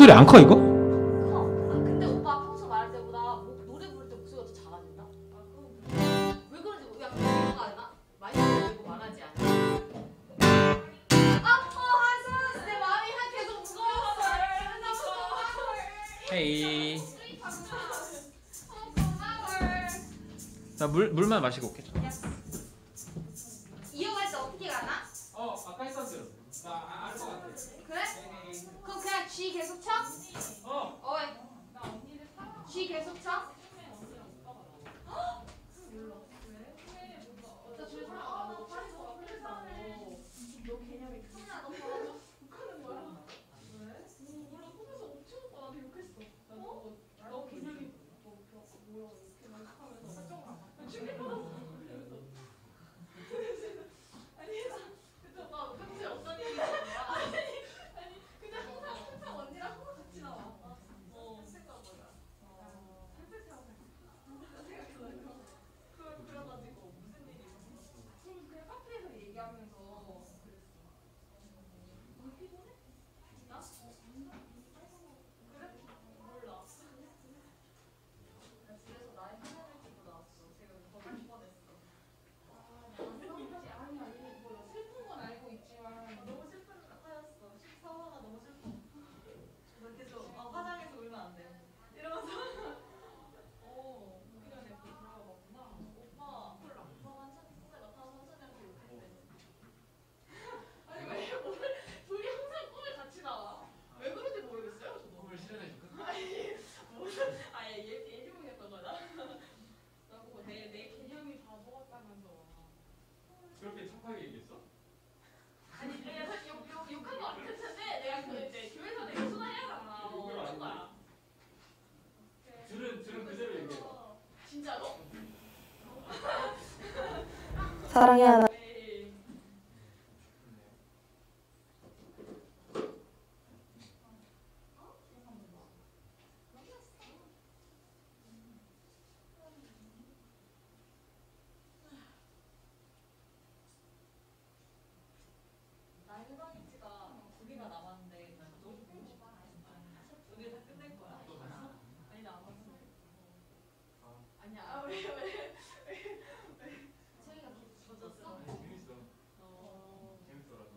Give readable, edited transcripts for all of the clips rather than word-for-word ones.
목소리 안 커 이거? 근데 오빠 평소 말할 때보다 노래 부를 때 목소리가 더 작아진다? 왜 그런지 약간 이해가 안 나? 많이 내고 말하지 않아? 한솔 내 마음이 계속 무거웠어. 헤이. 나 물만 마시고 올게. 이어갈 때 어떻게 가나? 아까 했었어. 나 알 것 같아. 그래? 그럼 그냥 G 계속 쳐? G 계속 쳐? 너 개념이 크냐? 너 봐줘. 욕하는 거야? 왜? 몰라. 꿈에서 엄청 오빠 나한테 욕했어. 너 개념이 뭐라고 이렇게 하면서 설정을 충격받았어. 아니 그때 오빠 평소에 어떤 일이 있었냐? 아니 근데 항상 언니랑 항상 같이 나와. 생각보다. 그래가지고 무슨 일이 있었어? 그냥 카페에서 얘기하면서 그랬어. 너 피곤해? 나? 그래? 몰라. 나 집에서 나의 하나를 들고 나왔어. 제가 거울 뻔했어. 아니야. 뭐 슬픈 건 알고 있지만 너무 슬픈 하였어. 사화가 너무 슬퍼. 너 계속 화장해서 울면 안 돼. 이러면서 그냥 내가 들어가 봤구나. 오빠 몰라. 오빠 완전 꿈에가 다 선생님한테 욕했대. 아니 왜 오늘 둘이 항상 꿈에 같이 나와? 왜 그런지 모르겠어요. 저도. 꿈을 실현해 줄까? 아니 무슨 예지몽이었던 거다. 나보고 내 개념이 바보 같다면서. 그렇게 착하게 얘기했어? 아니 내가 사실 욕한 거 아닐 텐데 내가 그 이제 교회에서 내가 수다해야잖아. 어떤 거야? 들은 그대로 얘기해. 진짜로? 사랑해 하나. 나 휴방일지가 9개가 남았는데 나 너무 보고 싶어. 오늘 다 끝낼 거야. 또 봤어? 아니 나 안 봤어. 아니야. 왜? 채이가 젖었어? 재밌어. 재밌더라고.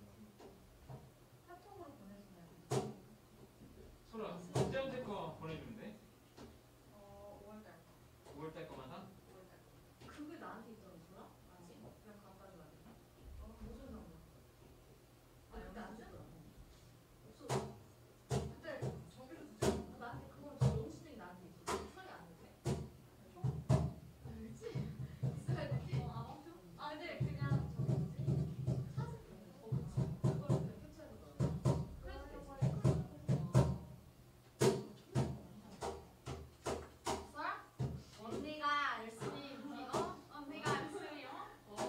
카톡으로 보내주면. 소라, 언제한테 거 보내주면 돼? 5월달. 5월달 거만 한? 5월달. 그게 나한테 있던 거야? 아직? 그냥 갖다 줘야 돼. 무슨 상관? 그때 안 주더라. 없어. 그때 저기로 주잖아. 나한테 그건 영수증이 나한테 있어. 처리 안 해도 돼? 알지? 있어야 되지? 아무튼. 근데 그냥 저기 뭐지? 사진 그치. 그걸 그냥 캡처해서 넣어. 그래도 썰? 언니가 열심히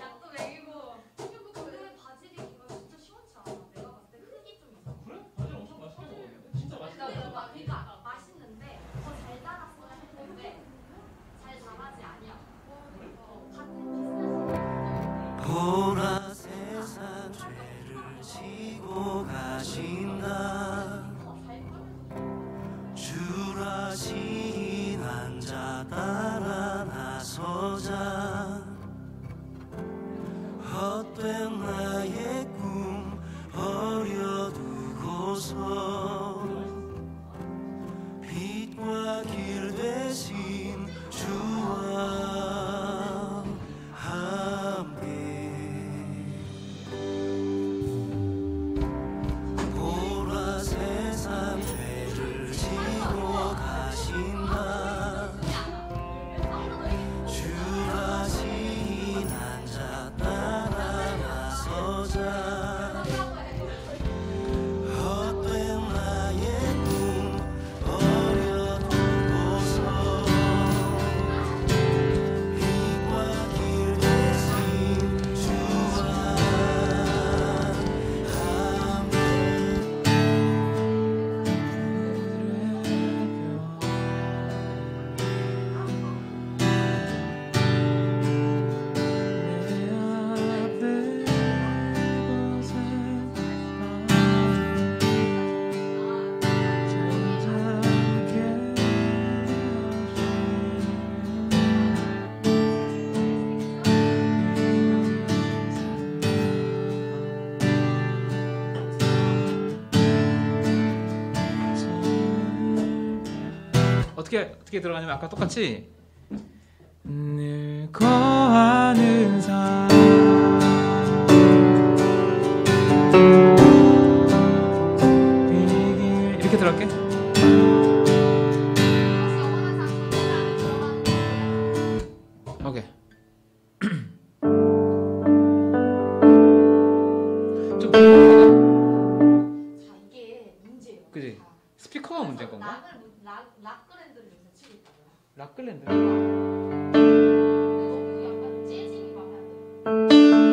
약도 먹이고. 근데 바지리기가 진짜 시원치 않아. 내가 봤을 때 흙이 좀 있어. 그래? 바질 엄청 맛있게 먹었는데? 진짜 맛있게 먹었어. 그러니까 맛있는데 더 잘 자랐어야 했는데 잘 자라지 아니야. 같은 비슷한 보라 세상 죄를 지고 가신다 주라신 앉아 따라 나서자 헛된 나의 꿈 버려두고서 빛과 길 대신 주와 함께 보라 세상 죄를 지고 가신다 주라신 앉아 따라 나서 어떻게 들어가냐면 아까 똑같이 늘 거하는 삶 이렇게 들어갈게. 오케이. 좀 자, 이게 문제예요. 그지? 스피커가 문제인 건가? 락그랜드를 요새 치고 있다고요. 락글랜드. 너무 약간 재즈이 방향.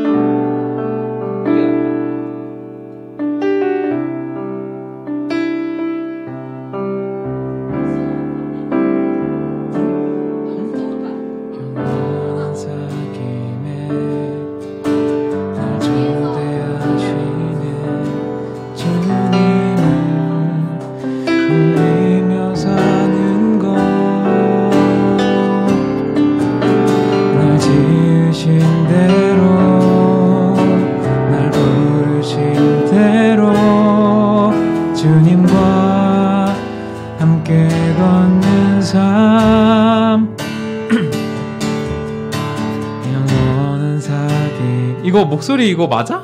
영원한 사귐에 날 초대하시네 주님을 울리며 사는 것 날 지으신 대로 날 부르신 대로 주님과 함께 걷는 삶 영원한 사귐. 이거 목소리 이거 맞아?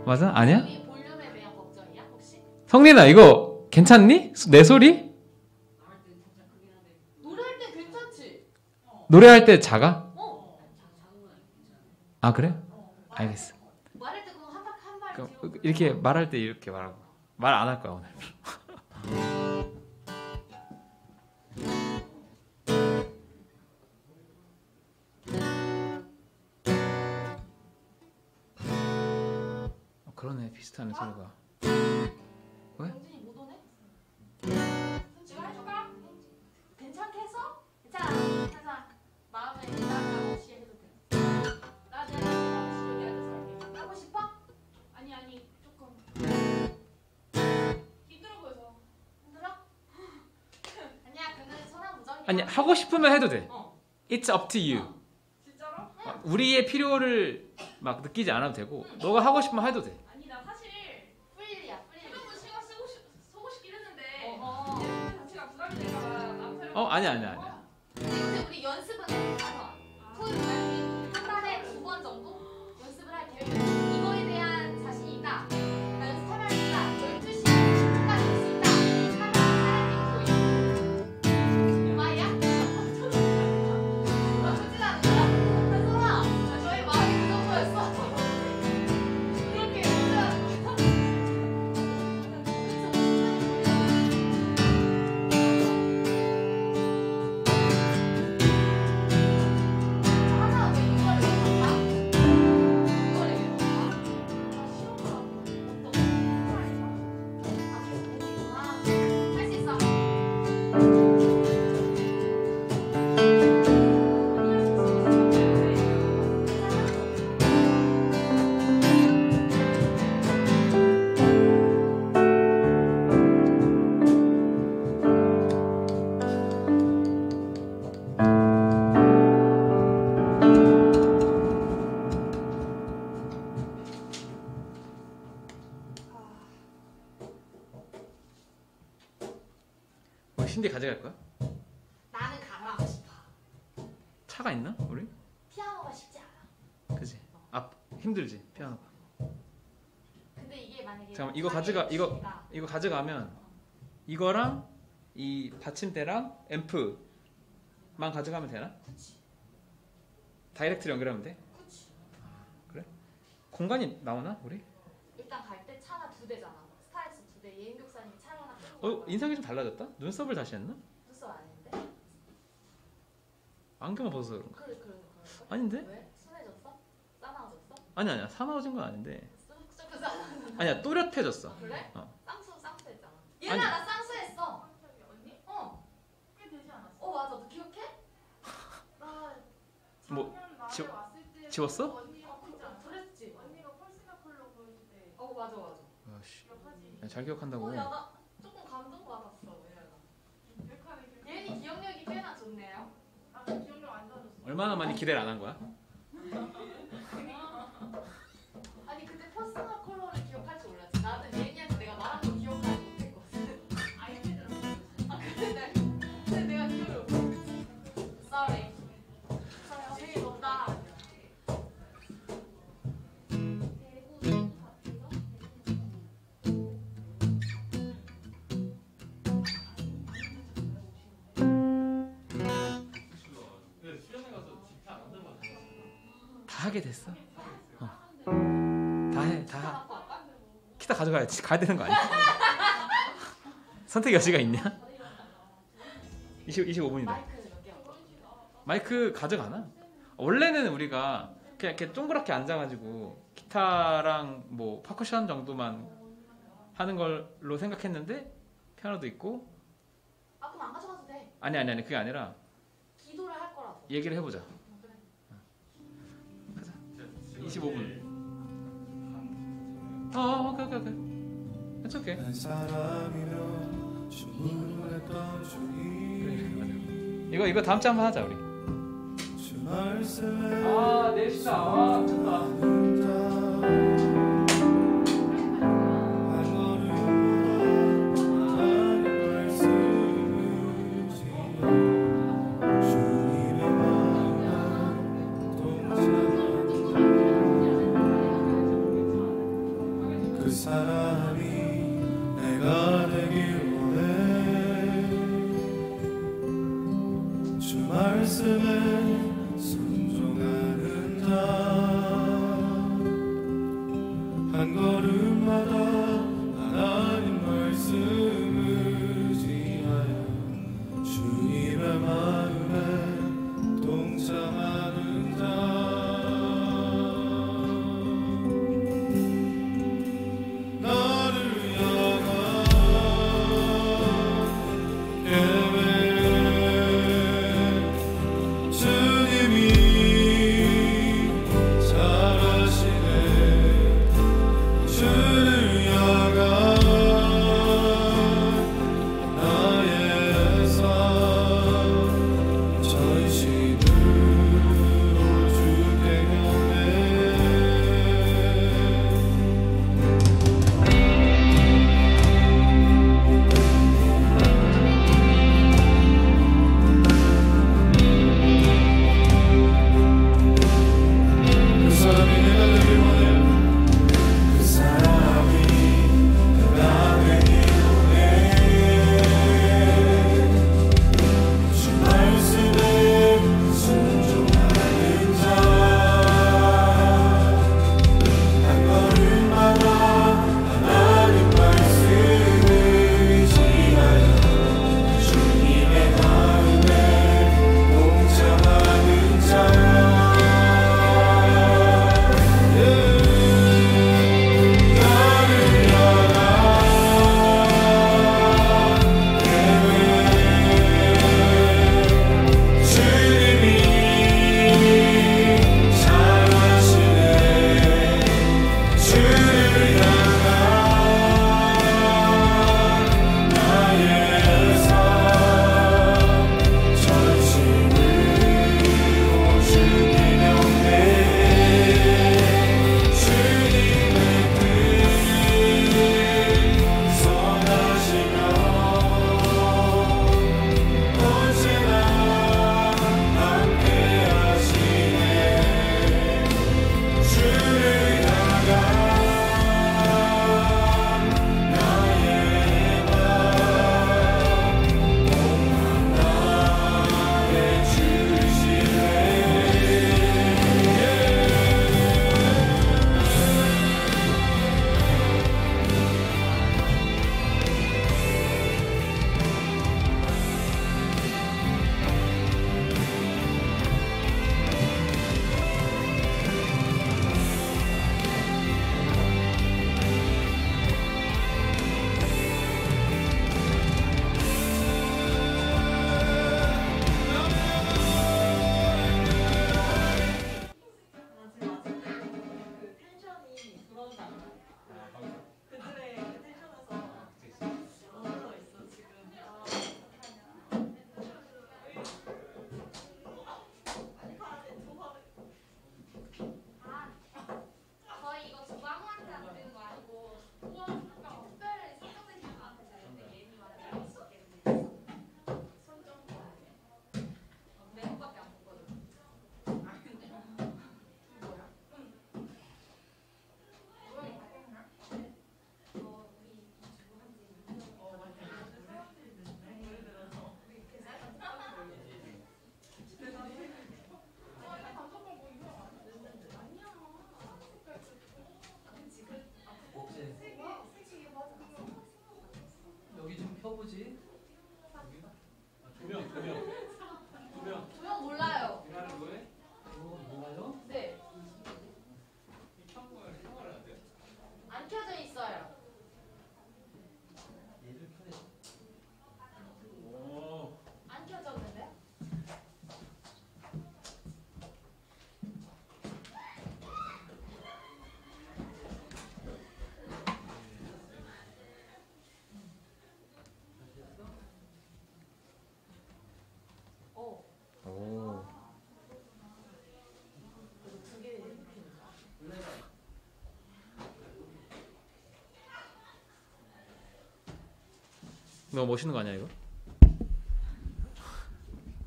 맞아? 아니야? 볼륨에 대한 걱정이야 혹시? 성린아 이거 괜찮니? 내 소리? 노래할 때 괜찮지? 노래할 때 작아? 어. 아 그래? 알겠어. 말할 때 그럼 한발 그럼 뒤로. 이렇게 말할 때 이렇게 말하고 말 안 할 거야 오늘. 그러네 비슷하네 소리가. 왜? 영진이 못 오네? 지금 해줄까? 괜찮게 해서? 괜찮아. 항상 마음에 부담감 없이 해도 돼. 나 내가 없이 얘기하면서 할게. 하고 싶어? 아니 조금 힘들어 보여서. 힘들어? 아니야 그는 천하무적이야. 아니 하고 싶으면 해도 돼. 어. It's up to you. 진짜로? 우리의 필요를 막 느끼지 않아도 되고 너가 하고 싶으면 해도 돼. 아니 나 사실 프릴이야 프릴. 그러면 신경 쓰고 싶긴 했는데 어. 자체가 부담이 될까봐 남편을 아니야. 근데 우리 연습은 가서 토요일 날 한 달에 2번 정도 연습을 할 계획이야. 이거에 대한 자신이 있다. 나 연습하면 하니까 12시 10분까지 할 수 있다. 하면 사람이 보이. 얼마야? 나쁘진 않은가? 현성아, 저희 마음이 그 정도였어. 그렇게 하나 왜 이거를 왜 봐? 이거를 왜 봐? 할 수 있어. 뭐 신디 가져갈 거야? 나는 강화하고 싶어. 차가 있나? 우리? 피아노가 쉽지 않아. 그지? 아 힘들지 피아노가. 근데 이게 만약에 잠깐만 이거 자기 가져가 취미가 이거 가져가면 이거랑 이 받침대랑 앰프만 가져가면 되나? 그치. 다이렉트로 연결하면 돼? 그치. 공간이 나오나 우리? 일단 갈 때 차가 2대잖아. 스타렉스 2대. 예인 교사님이 차를 하나 끌고 갈 거야. 인상이 좀 달라졌다? 눈썹을 다시 했나? 눈썹 아닌데? 안경을 벗어서 그런가? 그래. 아닌데? 왜? 순해졌어? 싸나워졌어? 아니야 사나워진 건 아닌데 조금 싸나워졌어. 아니야 또렷해졌어. 그래? 어. 쌍수했잖아. 아니. 얘나 나 쌍수했어. 언니? 어. 꽤 되지 않았어? 맞아. 너 기억해? 나 뭐, 작년 말에 지워- 왔을 때 지웠어? 언니가 보지 않았어? 그랬지. 언니가 펄스나 컬러 보여줄 때 맞아. 아씨 기억하지? 잘 기억한다고. 야, 나 조금 감동받았어. 얘가. 백화는 기억. 예인이 기억력이 꽤나 좋네요. 아, 나 기억력 안 좋아졌어. 얼마나 많이 기대를 안 한 거야? 아니 그때 퍼스널 컬러를 기억할 줄 몰랐지. 나는 예인이한테 내가 말한 거 기억하지 못했거든. 아이패드로 보여줬어. 다 하게 됐어. 다 해, 다. 키타 가져가야지. 가야 되는 거 아니야? 선택 여지가 있냐? 25분이다. 마이크 가져가나? 원래는 우리가 그냥 이렇게 동그랗게 앉아가지고 기타랑 뭐 퍼커션 정도만 하는 걸로 생각했는데 피아노도 있고. 아 그럼 안 가져가도 돼. 아니 그게 아니라 기도를 할 거라고. 얘기를 해보자. 가자. 25분. 오케이. It's okay. 한 사람이면 충분했던 적이 이거 다음 주에 한번 하자 우리. 주 말씀에 아 내일이다. 아 미쳤다. 한 걸음마다 하나님 말씀을 지어 주님의 마음을 동참한다. 그 사람이 내가 되길 원해. 주 말씀에 순종하는 자, 한 걸음마다 하나님 말씀을 지하여 주님의 마음에 동참하는 자. 너무 멋있는 거 아니야 이거?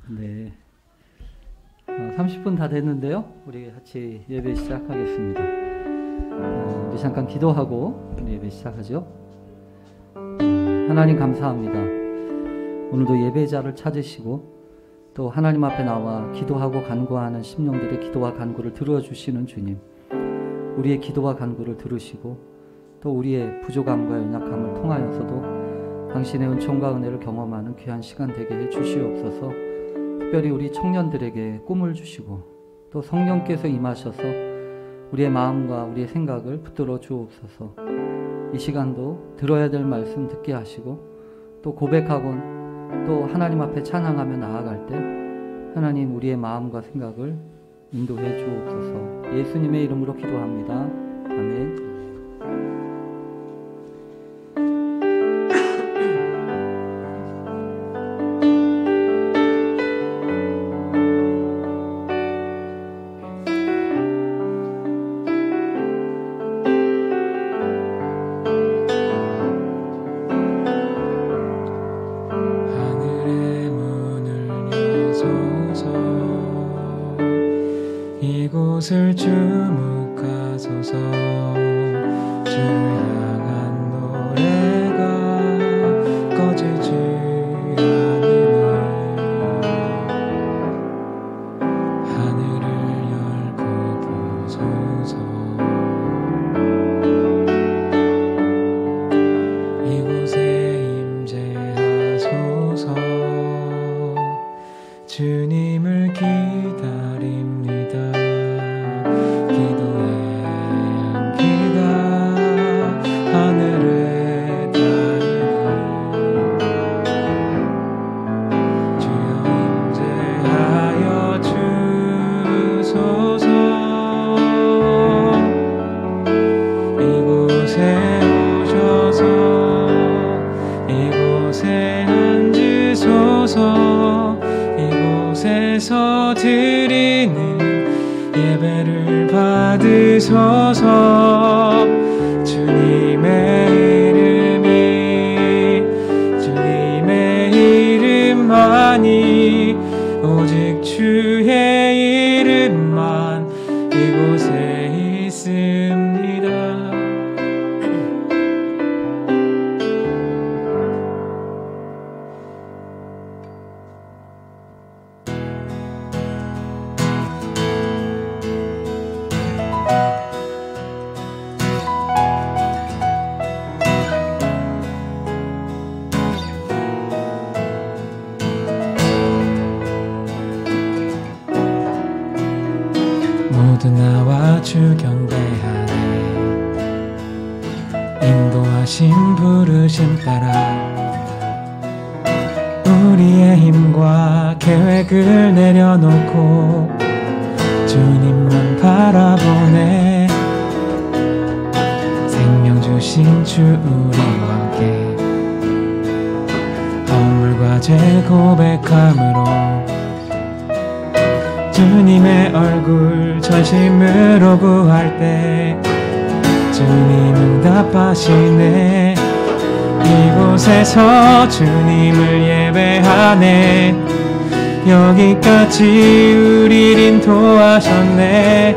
네. 30분 다 됐는데요. 우리 같이 예배 시작하겠습니다. 우리 잠깐 기도하고 우리 예배 시작하죠. 하나님 감사합니다. 오늘도 예배자를 찾으시고 또 하나님 앞에 나와 기도하고 간구하는 심령들의 기도와 간구를 들어주시는 주님, 우리의 기도와 간구를 들으시고 또 우리의 부족함과 연약함을 통하여서도 당신의 은총과 은혜를 경험하는 귀한 시간 되게 해주시옵소서. 특별히 우리 청년들에게 꿈을 주시고 또 성령께서 임하셔서 우리의 마음과 우리의 생각을 붙들어 주옵소서. 이 시간도 들어야 될 말씀 듣게 하시고 또 고백하곤 또 하나님 앞에 찬양하며 나아갈 때 하나님 우리의 마음과 생각을 인도해 주옵소서. 예수님의 이름으로 기도합니다. 아멘. 이곳을 주목하소서. 주를 향한 노래가 꺼지지 않으니 하늘을 열고 보소서. 이곳에 임재하소서. 주님을 기다립니다. 기도의 향기가 하늘에 닿으니 주여 임재하여 주소서. 이곳에 오셔서 이곳에 앉으소서. 이곳에서 드리는 예배를 받으소서. 주님의 이름만이 오직 주의 이름만 이곳에 있습니다. 모두 나와 주 경배하네. 인도하심 부르심 따라 우리의 힘과 계획을 내려놓고 주님만 바라보네. 생명 주신 주 우리와 함께 허물과 죄 고백함으로 주님의 얼굴 전심으로 구할 때 주님 응답하시네. 이곳에서 주님을 예배하네. 여기까지 우리를 인도하셨네.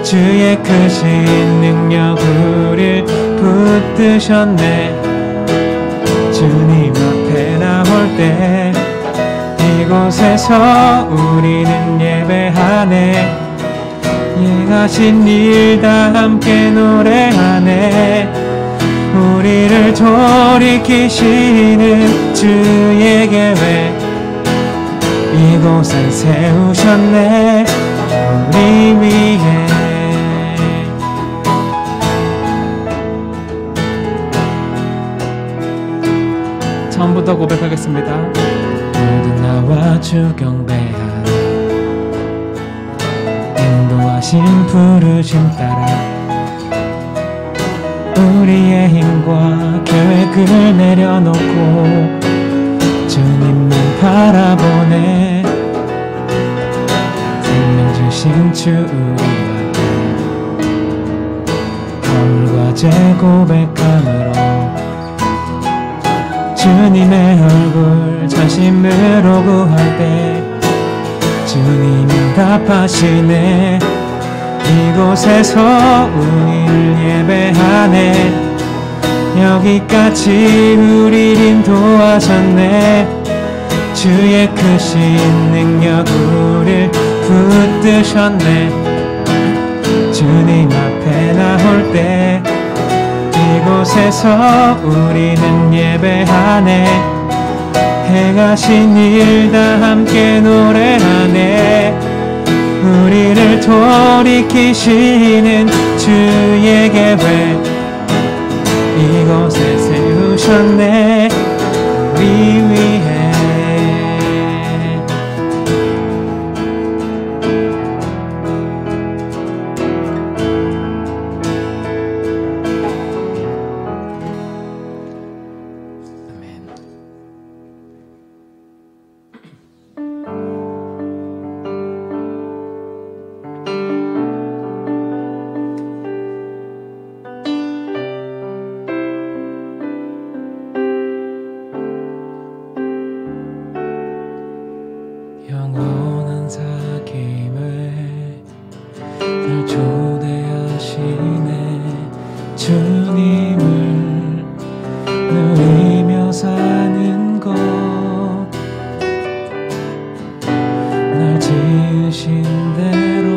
주의 크신 능력 우리를 붙드셨네. 주님 앞에 나올 때 이곳에서 우리는 예배하네. 행하신 일 다 함께 노래하네. 우리를 돌이키시는 주의 계획 이곳에 세우셨네. 우리 위해 처음부터 고백하겠습니다. 모두 나와 주 경배하네. 인도하심 부르심 따라 우리의 힘과 계획을 내려놓고 주님만 바라보네. 생명 주신 주 우리와 허물과 죄 고백함으로 주님의 얼굴 전심으로 구할 때 주님이 답하시네. 이곳에서 우리를 예배하네. 여기까지 우리를 인도하셨네. 주의 크신 능력 우리를 붙드셨네. 주님 앞에 나올 때 이곳에서 우리는 예배하네. 행하신 일 다 함께 노래하네. 우리를 돌이키시는 주의 계획 이곳에 세우셨네. 우리 위해 영원한 사귐에 날 초대하시네. 주님을 누리며 사는 것 날 지으신 대로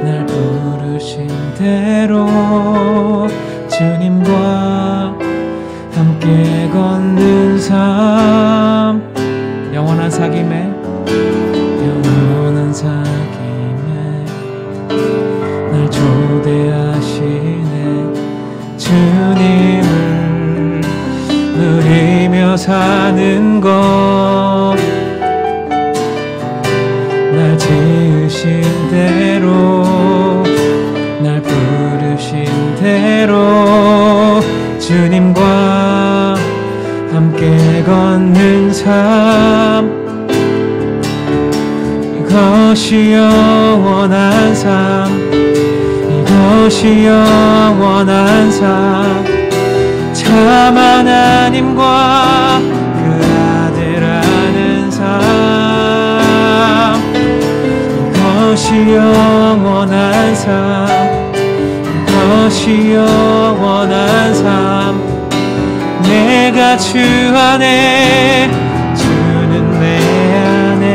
날 부르신 대로 주님과 함께 걷는 삶. 영원한 사귐에 영원한 사귐에 날 초대하시네. 주님을 누리며 사는 것 날 지으신 대로 날 부르신 대로 주님과 함께 걷는 삶. 이것이 영원한 삶. 이것이 영원한 삶. 참 하나님과 그 아들 아는 삶. 이것이 영원한 삶. 이것이 영원한 삶. 내가 주 안에 주는 내 안에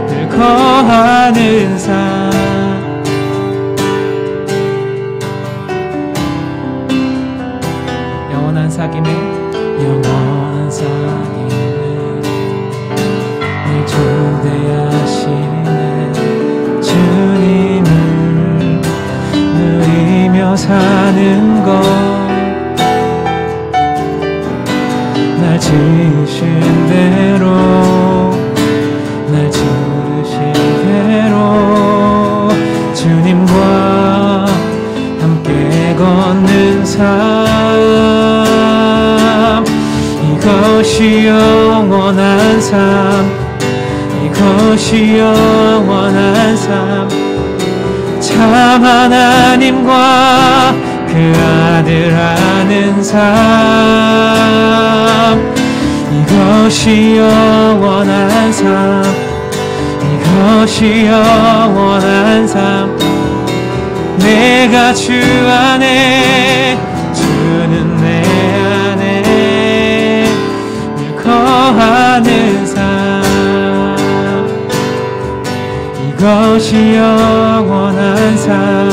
늘 거하는 삶. 영원한 사귐에 영원한 사귐에 늘 초대하시네. 주님을 누리며 사는 것 날 지으신 대로 날 지으신 대로 주님과 함께 걷는 삶. 이것이 영원한 삶. 이것이 영원한 삶. 참 하나님과 그 아들 아는 삶. 이것이 영원한 삶. 이것이 영원한 삶. 내가 주 안에 주는 내 안에 늘 거하는 삶. 이것이 영원한 삶.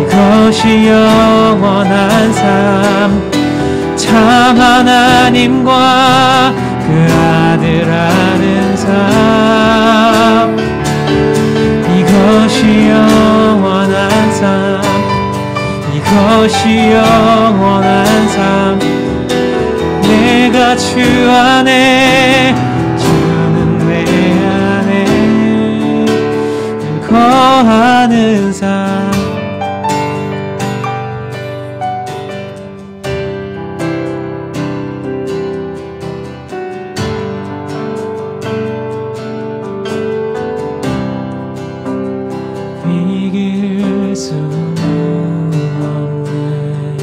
이것이 영원한 삶. 참 하나님과 그 아들 아는 삶. 이것이 영원한 삶. 이것이 영원한 삶. 내가 주 안에 주는 내 안에 늘 거하는 삶. 이길 수는 없네.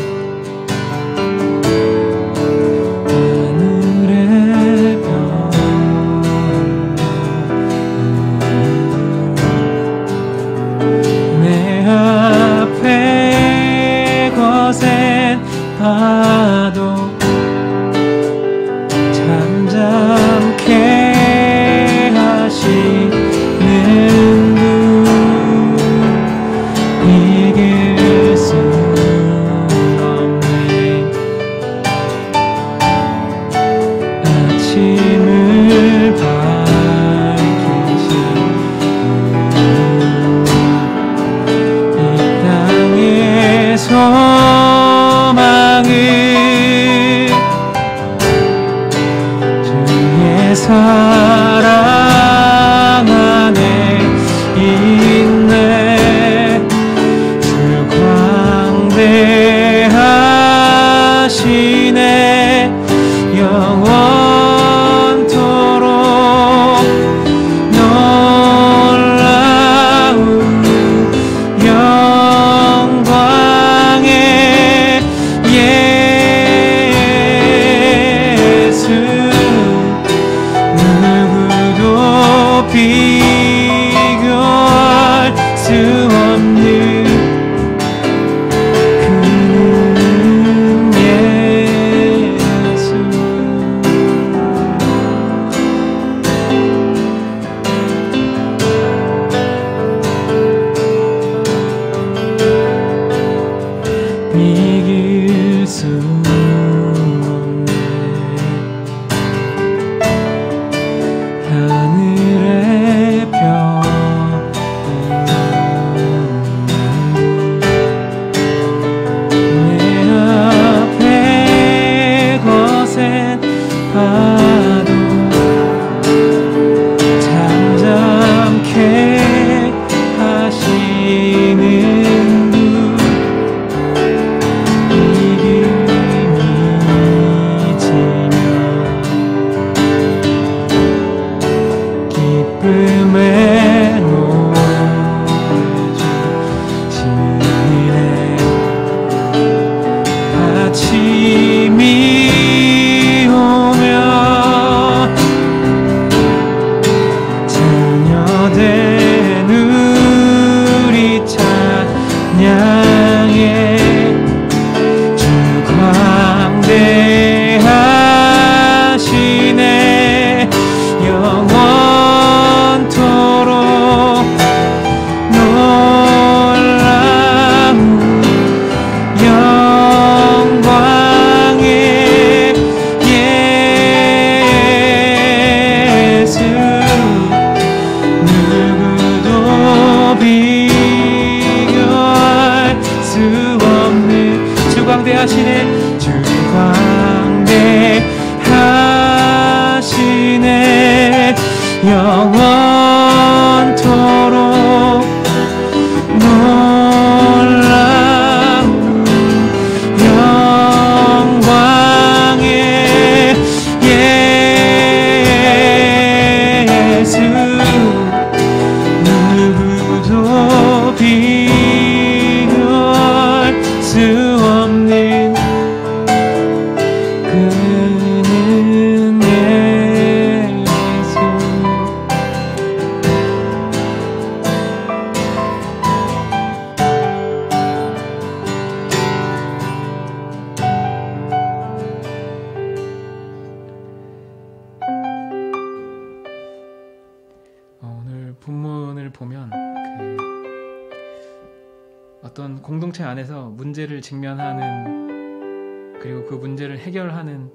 어떤 공동체 안에서 문제를 직면하는 그리고 그 문제를 해결하는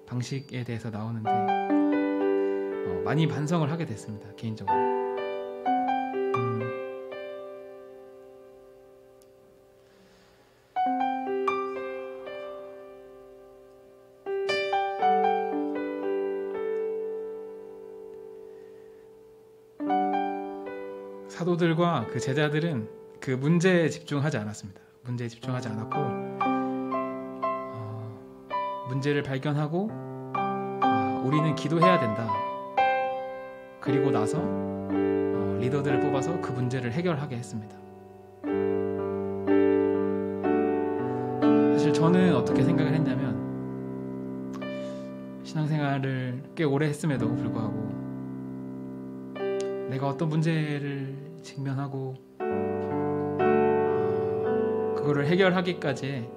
방식에 대해서 나오는데 많이 반성을 하게 됐습니다. 개인적으로. 사도들과 그 제자들은 그 문제에 집중하지 않았습니다. 문제에 집중하지 않았고 문제를 발견하고 우리는 기도해야 된다. 그리고 나서 리더들을 뽑아서 그 문제를 해결하게 했습니다. 사실 저는 어떻게 생각을 했냐면 신앙생활을 꽤 오래 했음에도 불구하고 내가 어떤 문제를 직면하고 그거를 해결하기까지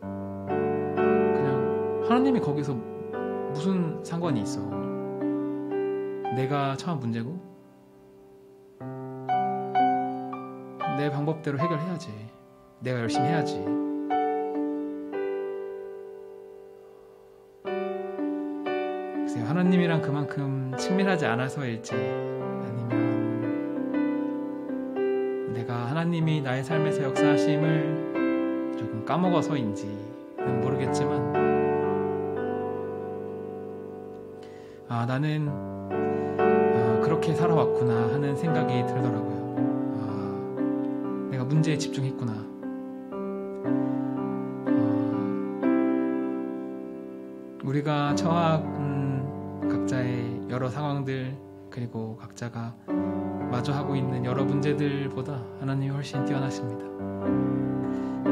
그냥 하나님이 거기서 무슨 상관이 있어. 내가 처한 문제고 내 방법대로 해결해야지. 내가 열심히 해야지. 글쎄요, 하나님이랑 그만큼 친밀하지 않아서일지 아니면 내가 하나님이 나의 삶에서 역사하심을 조금 까먹어서인지는 모르겠지만 나는 그렇게 살아왔구나 하는 생각이 들더라고요. 내가 문제에 집중했구나. 우리가 처한 각자의 여러 상황들 그리고 각자가 마주하고 있는 여러 문제들보다 하나님이 훨씬 뛰어나십니다.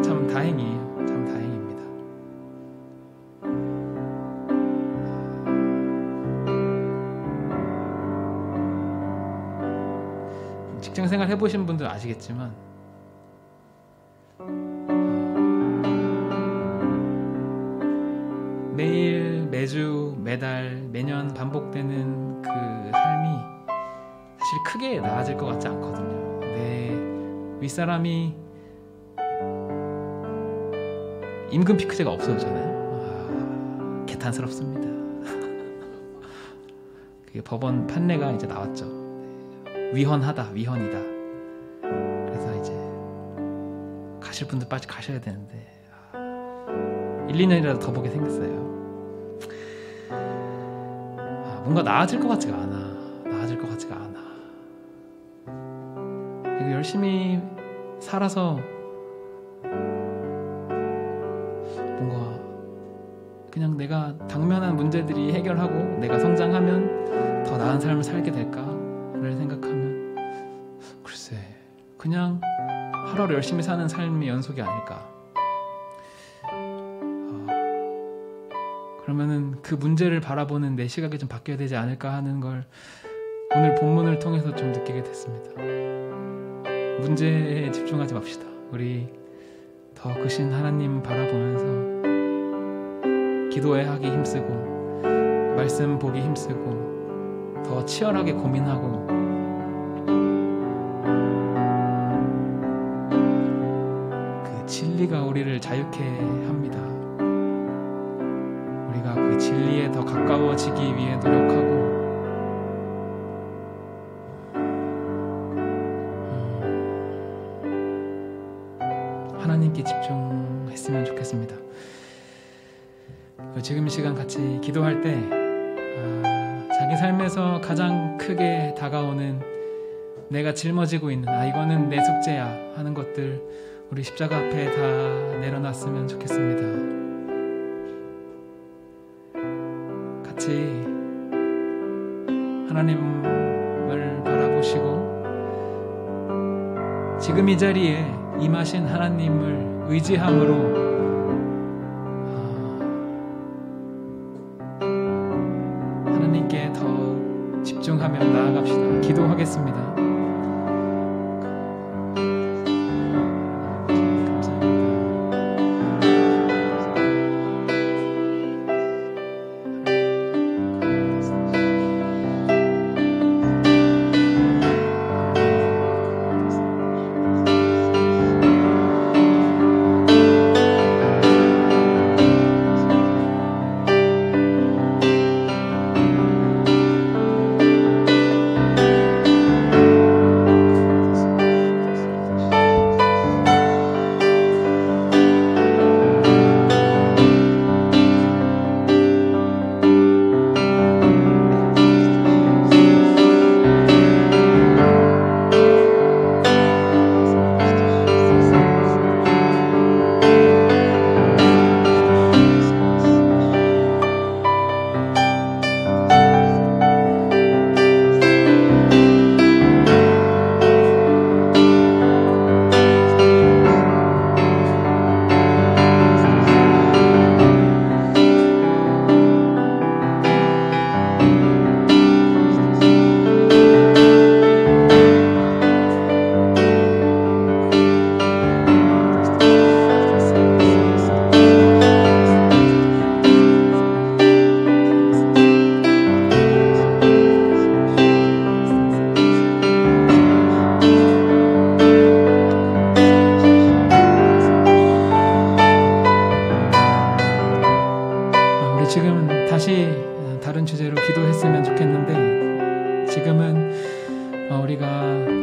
참 다행이에요. 참 다행입니다. 직장생활 해보신 분들 아시겠지만 매일, 매주, 매달, 매년 반복되는 그 삶이 사실 크게 나아질 것 같지 않거든요. 내 윗사람이 임금 피크제가 없어졌잖아요. 개탄스럽습니다. 그게 법원 판례가 이제 나왔죠. 위헌하다, 위헌이다. 그래서 이제 가실 분들 빨리 가셔야 되는데 1, 2년이라도 더 보게 생겼어요. 뭔가 나아질 것 같지가 않아. 나아질 것 같지가 않아. 그리고 열심히 살아서 뭔가 그냥 내가 당면한 문제들이 해결하고 내가 성장하면 더 나은 삶을 살게 될까를 생각하면 글쎄 그냥 하루를 열심히 사는 삶의 연속이 아닐까. 그러면은 그 문제를 바라보는 내 시각이 좀 바뀌어야 되지 않을까 하는 걸 오늘 본문을 통해서 좀 느끼게 됐습니다. 문제에 집중하지 맙시다. 우리 더 크신 하나님 바라보면서 기도해 하기 힘쓰고 말씀 보기 힘쓰고 더 치열하게 고민하고 그 진리가 우리를 자유케 합니다. 우리가 그 진리에 더 가까워지기 위해 노력하고 하나님께 집중했으면 좋겠습니다. 지금 이 시간 같이 기도할 때 자기 삶에서 가장 크게 다가오는 내가 짊어지고 있는 이거는 내 숙제야 하는 것들 우리 십자가 앞에 다 내려놨으면 좋겠습니다. 같이 하나님을 바라보시고 지금 이 자리에 임하신 하나님을 의지함으로 하나님께 더 집중하며 나아갑시다. 기도하겠습니다.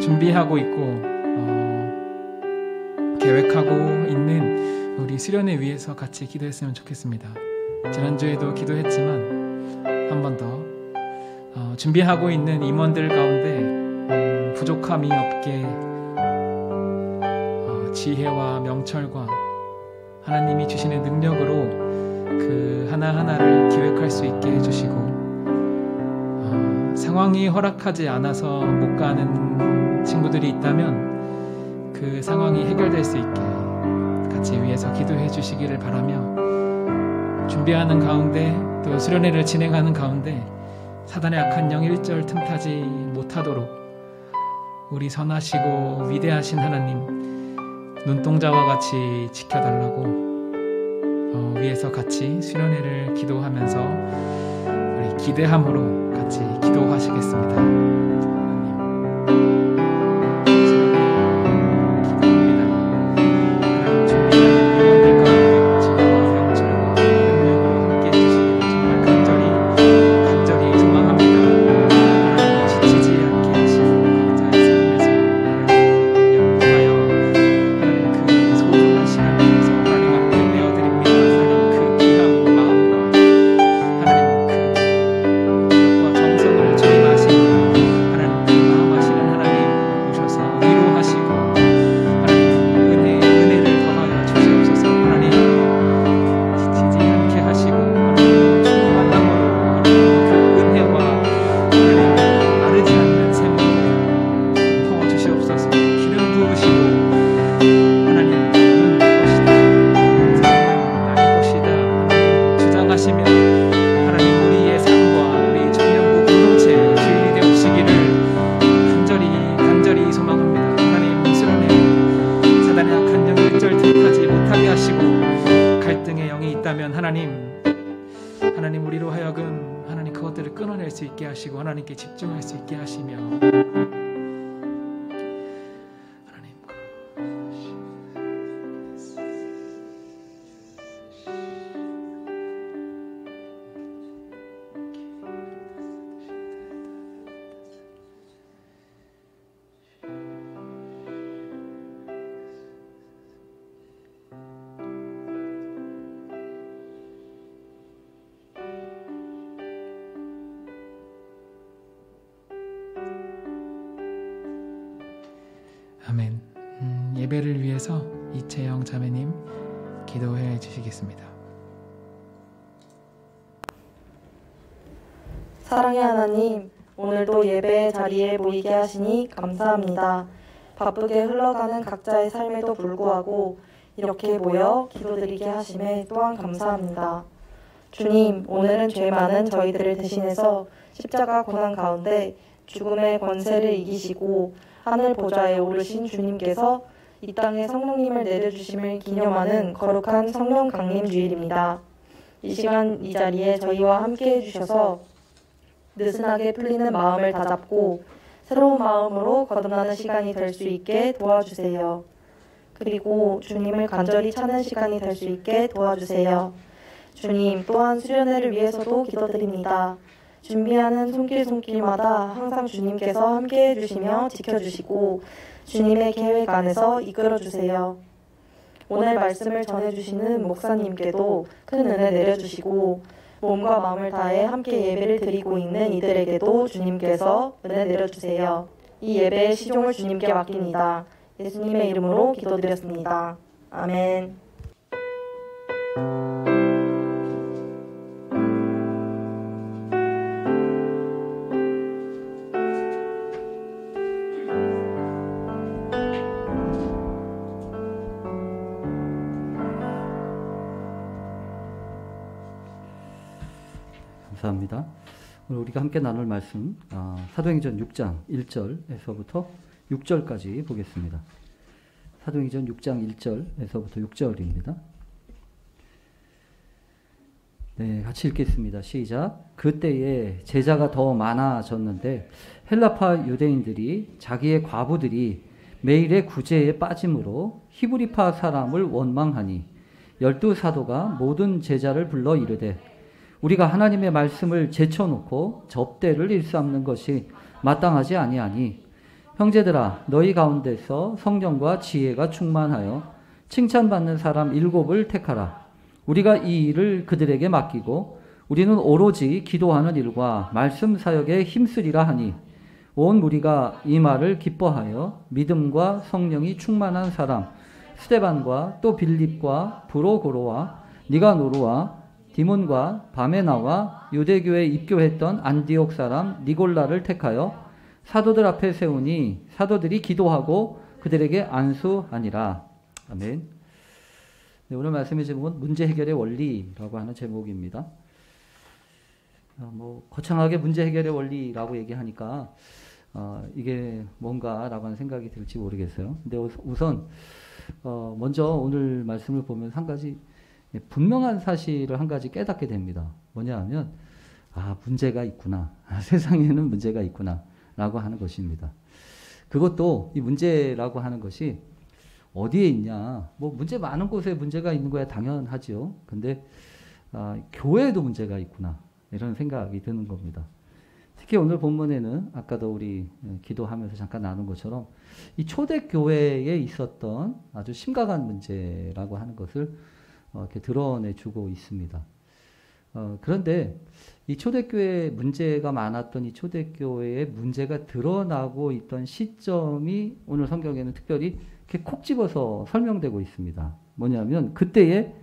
준비하고 있고 계획하고 있는 우리 수련회 위해서 같이 기도했으면 좋겠습니다. 지난주에도 기도했지만 한 번 더 준비하고 있는 임원들 가운데 부족함이 없게 지혜와 명철과 하나님이 주시는 능력으로 그 하나하나를 기획할 수 있게 해주시고 상황이 허락하지 않아서 못 가는 친구들이 있다면 그 상황이 해결될 수 있게 같이 위해서 기도해 주시기를 바라며 준비하는 가운데 또 수련회를 진행하는 가운데 사단의 악한 영 일절 틈타지 못하도록 우리 선하시고 위대하신 하나님 눈동자와 같이 지켜달라고 위에서 같이 수련회를 기도하면서 우리 기대함으로 같이 기도하시겠습니다. 하나님 하나님 우리로 하여금 하나님 그것들을 끊어낼 수 있게 하시고 하나님께 집중할 수 있게 하시며 하나님 아멘. 예배를 위해서 이채영 자매님 기도해 주시겠습니다. 사랑의 하나님, 오늘도 예배 자리에 모이게 하시니 감사합니다. 바쁘게 흘러가는 각자의 삶에도 불구하고 이렇게 모여 기도드리게 하심에 또한 감사합니다. 주님, 오늘은 죄 많은 저희들을 대신해서 십자가 고난 가운데 죽음의 권세를 이기시고 하늘 보좌에 오르신 주님께서 이 땅에 성령님을 내려주심을 기념하는 거룩한 성령 강림 주일입니다. 이 시간 이 자리에 저희와 함께 해주셔서 느슨하게 풀리는 마음을 다잡고 새로운 마음으로 거듭나는 시간이 될 수 있게 도와주세요. 그리고 주님을 간절히 찾는 시간이 될 수 있게 도와주세요. 주님, 또한 수련회를 위해서도 기도드립니다. 준비하는 손길마다 항상 주님께서 함께해 주시며 지켜주시고 주님의 계획 안에서 이끌어주세요. 오늘 말씀을 전해주시는 목사님께도 큰 은혜 내려주시고 몸과 마음을 다해 함께 예배를 드리고 있는 이들에게도 주님께서 은혜 내려주세요. 이 예배의 시종을 주님께 맡깁니다. 예수님의 이름으로 기도드렸습니다. 아멘. 감사합니다. 오늘 우리가 함께 나눌 말씀 사도행전 6장 1절에서부터 6절까지 보겠습니다. 사도행전 6장 1절에서부터 6절입니다. 네, 같이 읽겠습니다. 시작. 그때에 제자가 더 많아졌는데 헬라파 유대인들이 자기의 과부들이 매일의 구제에 빠짐으로 히브리파 사람을 원망하니 12사도가 모든 제자를 불러 이르되 우리가 하나님의 말씀을 제쳐놓고 접대를 일삼는 것이 마땅하지 아니하니 형제들아 너희 가운데서 성령과 지혜가 충만하여 칭찬받는 사람 7을 택하라. 우리가 이 일을 그들에게 맡기고 우리는 오로지 기도하는 일과 말씀 사역에 힘쓰리라 하니 온 무리가 이 말을 기뻐하여 믿음과 성령이 충만한 사람 스데반과 또 빌립과 브로고로와 니가노르와 디몬과 바메나와 유대교에 입교했던 안디옥 사람 니골라를 택하여 사도들 앞에 세우니 사도들이 기도하고 그들에게 안수하니라. 아멘. 네, 오늘 말씀의 제목은 문제 해결의 원리라고 하는 제목입니다. 거창하게 문제 해결의 원리라고 얘기하니까 이게 뭔가라고 하는 생각이 들지 모르겠어요. 근데 우선 먼저 오늘 말씀을 보면 한 가지 분명한 사실을 한 가지 깨닫게 됩니다. 뭐냐 하면 문제가 있구나. 세상에는 문제가 있구나 라고 하는 것입니다. 그것도 이 문제라고 하는 것이 어디에 있냐. 문제 많은 곳에 문제가 있는 거야 당연하죠. 근데 교회에도 문제가 있구나. 이런 생각이 드는 겁니다. 특히 오늘 본문에는 아까도 우리 기도하면서 잠깐 나눈 것처럼 이 초대교회에 있었던 아주 심각한 문제라고 하는 것을 이렇게 드러내주고 있습니다. 그런데 이 초대교회에 문제가 많았던 이 초대교회에 문제가 드러나고 있던 시점이 오늘 성경에는 특별히 이렇게 콕 집어서 설명되고 있습니다. 뭐냐면 그때에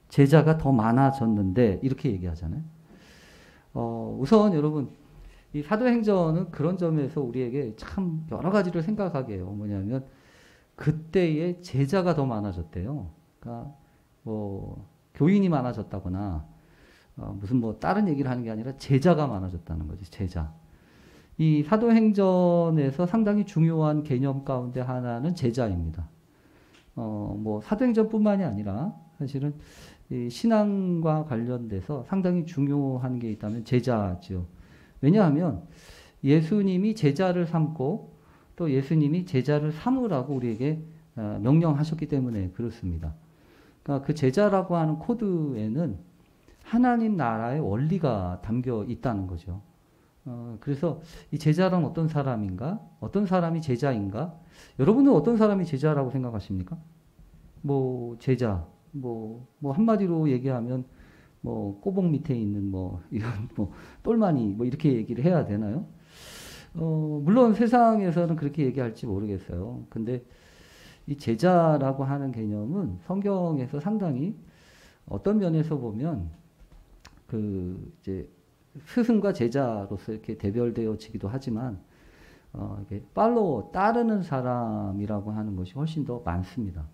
제자가 더 많아졌는데 이렇게 얘기하잖아요. 우선 여러분 이 사도행전은 그런 점에서 우리에게 참 여러 가지를 생각하게 해요. 뭐냐면 그때에 제자가 더 많아졌대요. 그러니까 교인이 많아졌다거나 무슨 다른 얘기를 하는 게 아니라 제자가 많아졌다는 거지. 제자. 이 사도행전에서 상당히 중요한 개념 가운데 하나는 제자입니다. 사도행전뿐만이 아니라 사실은 이 신앙과 관련돼서 상당히 중요한 게 있다면 제자죠. 왜냐하면 예수님이 제자를 삼고 또 예수님이 제자를 삼으라고 우리에게 명령하셨기 때문에 그렇습니다. 그러니까 그 제자라고 하는 코드에는 하나님 나라의 원리가 담겨 있다는 거죠. 그래서 이 제자란 어떤 사람인가? 어떤 사람이 제자인가? 여러분은 어떤 사람이 제자라고 생각하십니까? 제자. 한마디로 얘기하면 꼬복 밑에 있는 이런 똘마니 이렇게 얘기를 해야 되나요? 물론 세상에서는 그렇게 얘기할지 모르겠어요. 근데 이 제자라고 하는 개념은 성경에서 상당히 어떤 면에서 보면 이제 스승과 제자로서 이렇게 대별되어지기도 하지만 이게 따르는 사람이라고 하는 것이 훨씬 더 많습니다.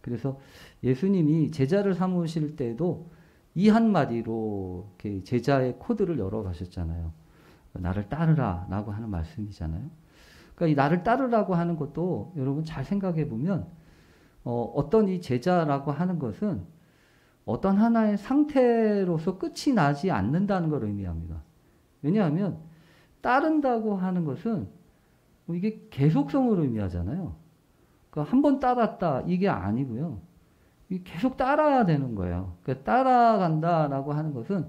그래서 예수님이 제자를 삼으실 때도 이 한마디로 이렇게 제자의 코드를 열어가셨잖아요. 나를 따르라 라고 하는 말씀이잖아요. 그러니까 이 나를 따르라고 하는 것도 여러분 잘 생각해 보면 어떤 이 제자라고 하는 것은 어떤 하나의 상태로서 끝이 나지 않는다는 걸 의미합니다. 왜냐하면 따른다고 하는 것은 이게 계속성을 의미하잖아요. 그러니까 한 번 따랐다 이게 아니고요. 계속 따라야 되는 거예요. 그러니까 따라간다라고 하는 것은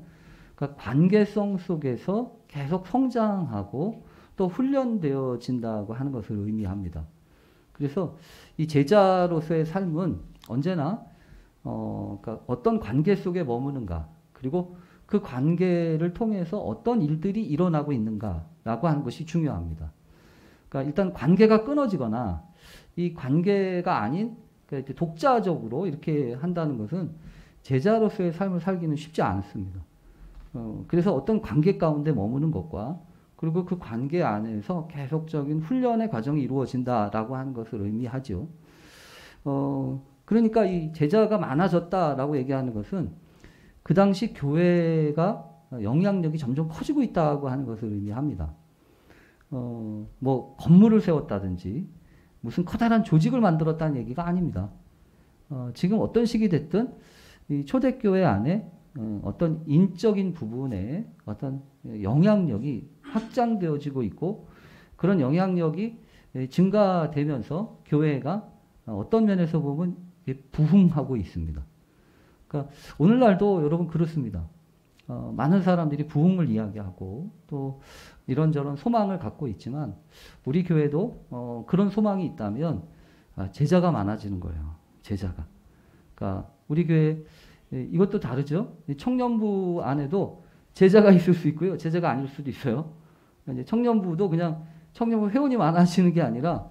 그러니까 관계성 속에서 계속 성장하고 또 훈련되어진다고 하는 것을 의미합니다. 그래서 이 제자로서의 삶은 언제나 그러니까 어떤 관계 속에 머무는가, 그리고 그 관계를 통해서 어떤 일들이 일어나고 있는가라고 하는 것이 중요합니다. 그러니까 일단 관계가 끊어지거나 이 관계가 아닌 그러니까 독자적으로 이렇게 한다는 것은 제자로서의 삶을 살기는 쉽지 않습니다. 그래서 어떤 관계 가운데 머무는 것과 그리고 그 관계 안에서 계속적인 훈련의 과정이 이루어진다라고 하는 것을 의미하죠. 그러니까 이 제자가 많아졌다라고 얘기하는 것은 그 당시 교회가 영향력이 점점 커지고 있다고 하는 것을 의미합니다. 건물을 세웠다든지 무슨 커다란 조직을 만들었다는 얘기가 아닙니다. 지금 어떤 식이 됐든 이 초대교회 안에 어떤 인적인 부분에 어떤 영향력이 확장되어지고 있고 그런 영향력이 증가되면서 교회가 어떤 면에서 보면 부흥하고 있습니다. 그러니까 오늘날도 여러분 그렇습니다. 많은 사람들이 부흥을 이야기하고 또 이런저런 소망을 갖고 있지만 우리 교회도 그런 소망이 있다면 제자가 많아지는 거예요. 제자가. 그러니까 우리 교회 이것도 다르죠. 청년부 안에도 제자가 있을 수 있고요. 제자가 아닐 수도 있어요. 이제 청년부도 그냥 청년부 회원이 많아지는 게 아니라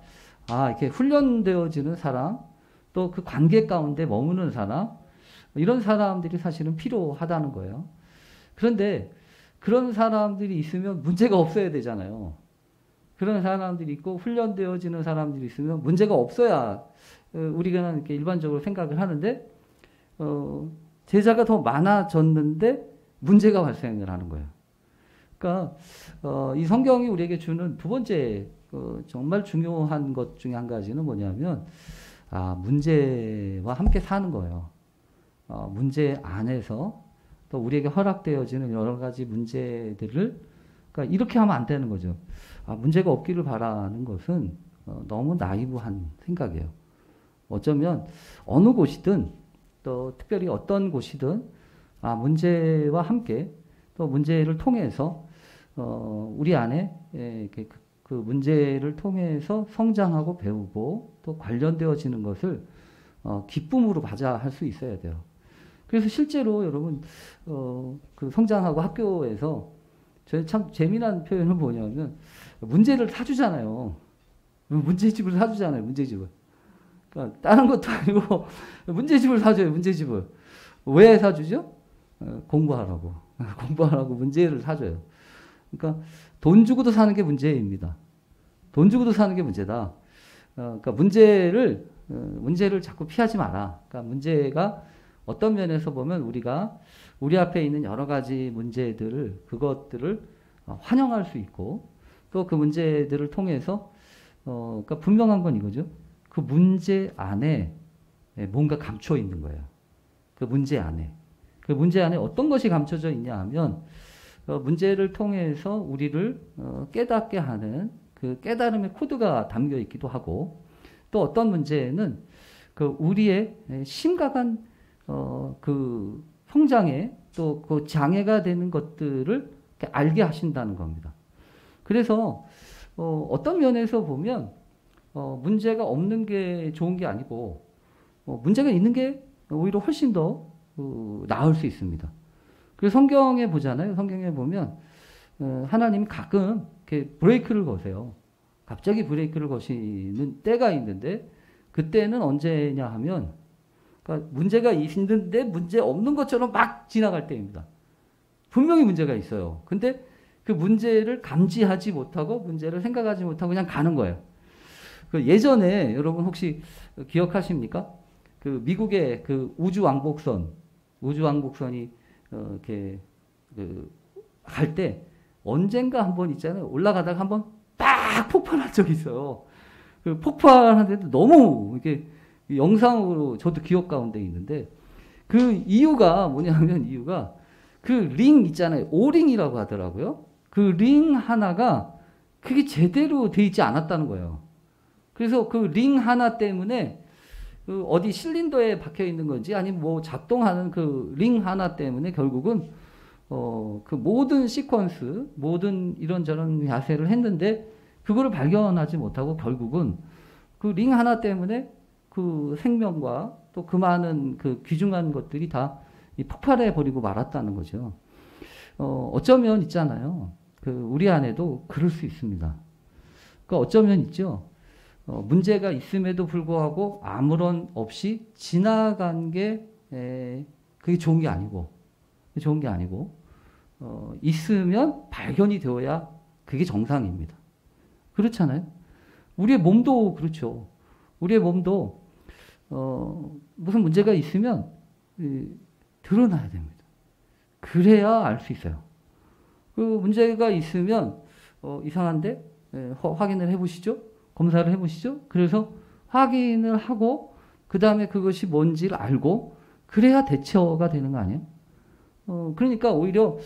이렇게 훈련되어지는 사람, 또 그 관계 가운데 머무는 사람, 이런 사람들이 사실은 필요하다는 거예요. 그런데 그런 사람들이 있으면 문제가 없어야 되잖아요. 그런 사람들이 있고 훈련되어지는 사람들이 있으면 문제가 없어야 우리가 이렇게 일반적으로 생각을 하는데 제자가 더 많아졌는데 문제가 발생을 하는 거예요. 그러니까 이 성경이 우리에게 주는 두 번째 정말 중요한 것 중에 한 가지는 뭐냐면 문제와 함께 사는 거예요. 문제 안에서 또 우리에게 허락되어지는 여러 가지 문제들을 그러니까 이렇게 하면 안 되는 거죠. 문제가 없기를 바라는 것은 너무 나이브한 생각이에요. 어쩌면 어느 곳이든 또 특별히 어떤 곳이든 문제와 함께 또 문제를 통해서 우리 안에 그 문제를 통해서 성장하고 배우고 또 관련되어지는 것을 기쁨으로 맞이할 수 있어야 돼요. 그래서 실제로 여러분 그 성장하고 학교에서 저희 참 재미난 표현은 뭐냐면 문제를 사주잖아요. 문제집을 사주잖아요. 문제집을. 그러니까 다른 것도 아니고 문제집을 사줘요. 문제집을. 왜 사주죠? 공부하라고. 공부하라고 문제를 사줘요. 그러니까 돈 주고도 사는 게 문제입니다. 돈 주고도 사는 게 문제다. 그러니까 문제를 자꾸 피하지 마라. 그러니까 문제가 어떤 면에서 보면 우리가 우리 앞에 있는 여러 가지 문제들을 그것들을 환영할 수 있고 또 그 문제들을 통해서 그러니까 분명한 건 이거죠. 그 문제 안에 뭔가 감춰 있는 거예요. 그 문제 안에. 그 문제 안에 어떤 것이 감춰져 있냐 하면 문제를 통해서 우리를 깨닫게 하는 그 깨달음의 코드가 담겨 있기도 하고 또 어떤 문제는 그 우리의 심각한 그 성장에 또 그 장애가 되는 것들을 알게 하신다는 겁니다. 그래서 어떤 면에서 보면 문제가 없는 게 좋은 게 아니고 문제가 있는 게 오히려 훨씬 더 나을 수 있습니다. 그래서 성경에 보잖아요. 성경에 보면 하나님이 가끔 이렇게 브레이크를 거세요. 갑자기 브레이크를 거시는 때가 있는데 그때는 언제냐 하면 그러니까 문제가 있는데 문제 없는 것처럼 막 지나갈 때입니다. 분명히 문제가 있어요. 근데 그 문제를 감지하지 못하고 문제를 생각하지 못하고 그냥 가는 거예요. 그 예전에 여러분 혹시 기억하십니까? 그 미국의 그 우주왕복선이 이렇게 갈 때 언젠가 한번 있잖아요. 올라가다가 한번 딱 폭발한 적이 있어요. 그 폭발하는데도 너무 이렇게 영상으로 저도 기억 가운데 있는데 그 이유가 뭐냐면 이유가 그 링 있잖아요. 오링이라고 하더라고요. 그 링 하나가 그게 제대로 돼 있지 않았다는 거예요. 그래서 그 링 하나 때문에 그 어디 실린더에 박혀 있는 건지 아니면 뭐 작동하는 그 링 하나 때문에 결국은 그 모든 시퀀스, 모든 이런저런 야세를 했는데 그거를 발견하지 못하고 결국은 그 링 하나 때문에 그 생명과 또 그 많은 그 귀중한 것들이 다 폭발해 버리고 말았다는 거죠. 어쩌면 있잖아요. 그 우리 안에도 그럴 수 있습니다. 그러니까 어쩌면 있죠. 문제가 있음에도 불구하고 아무런 없이 지나간 게 그게 좋은 게 아니고 있으면 발견이 되어야 그게 정상입니다. 그렇잖아요. 우리의 몸도 그렇죠. 우리의 몸도 무슨 문제가 있으면 드러나야 됩니다. 그래야 알 수 있어요. 그 문제가 있으면 이상한데 확인을 해보시죠. 검사를 해보시죠. 그래서 확인을 하고 그 다음에 그것이 뭔지를 알고 그래야 대처가 되는 거 아니에요? 그러니까 오히려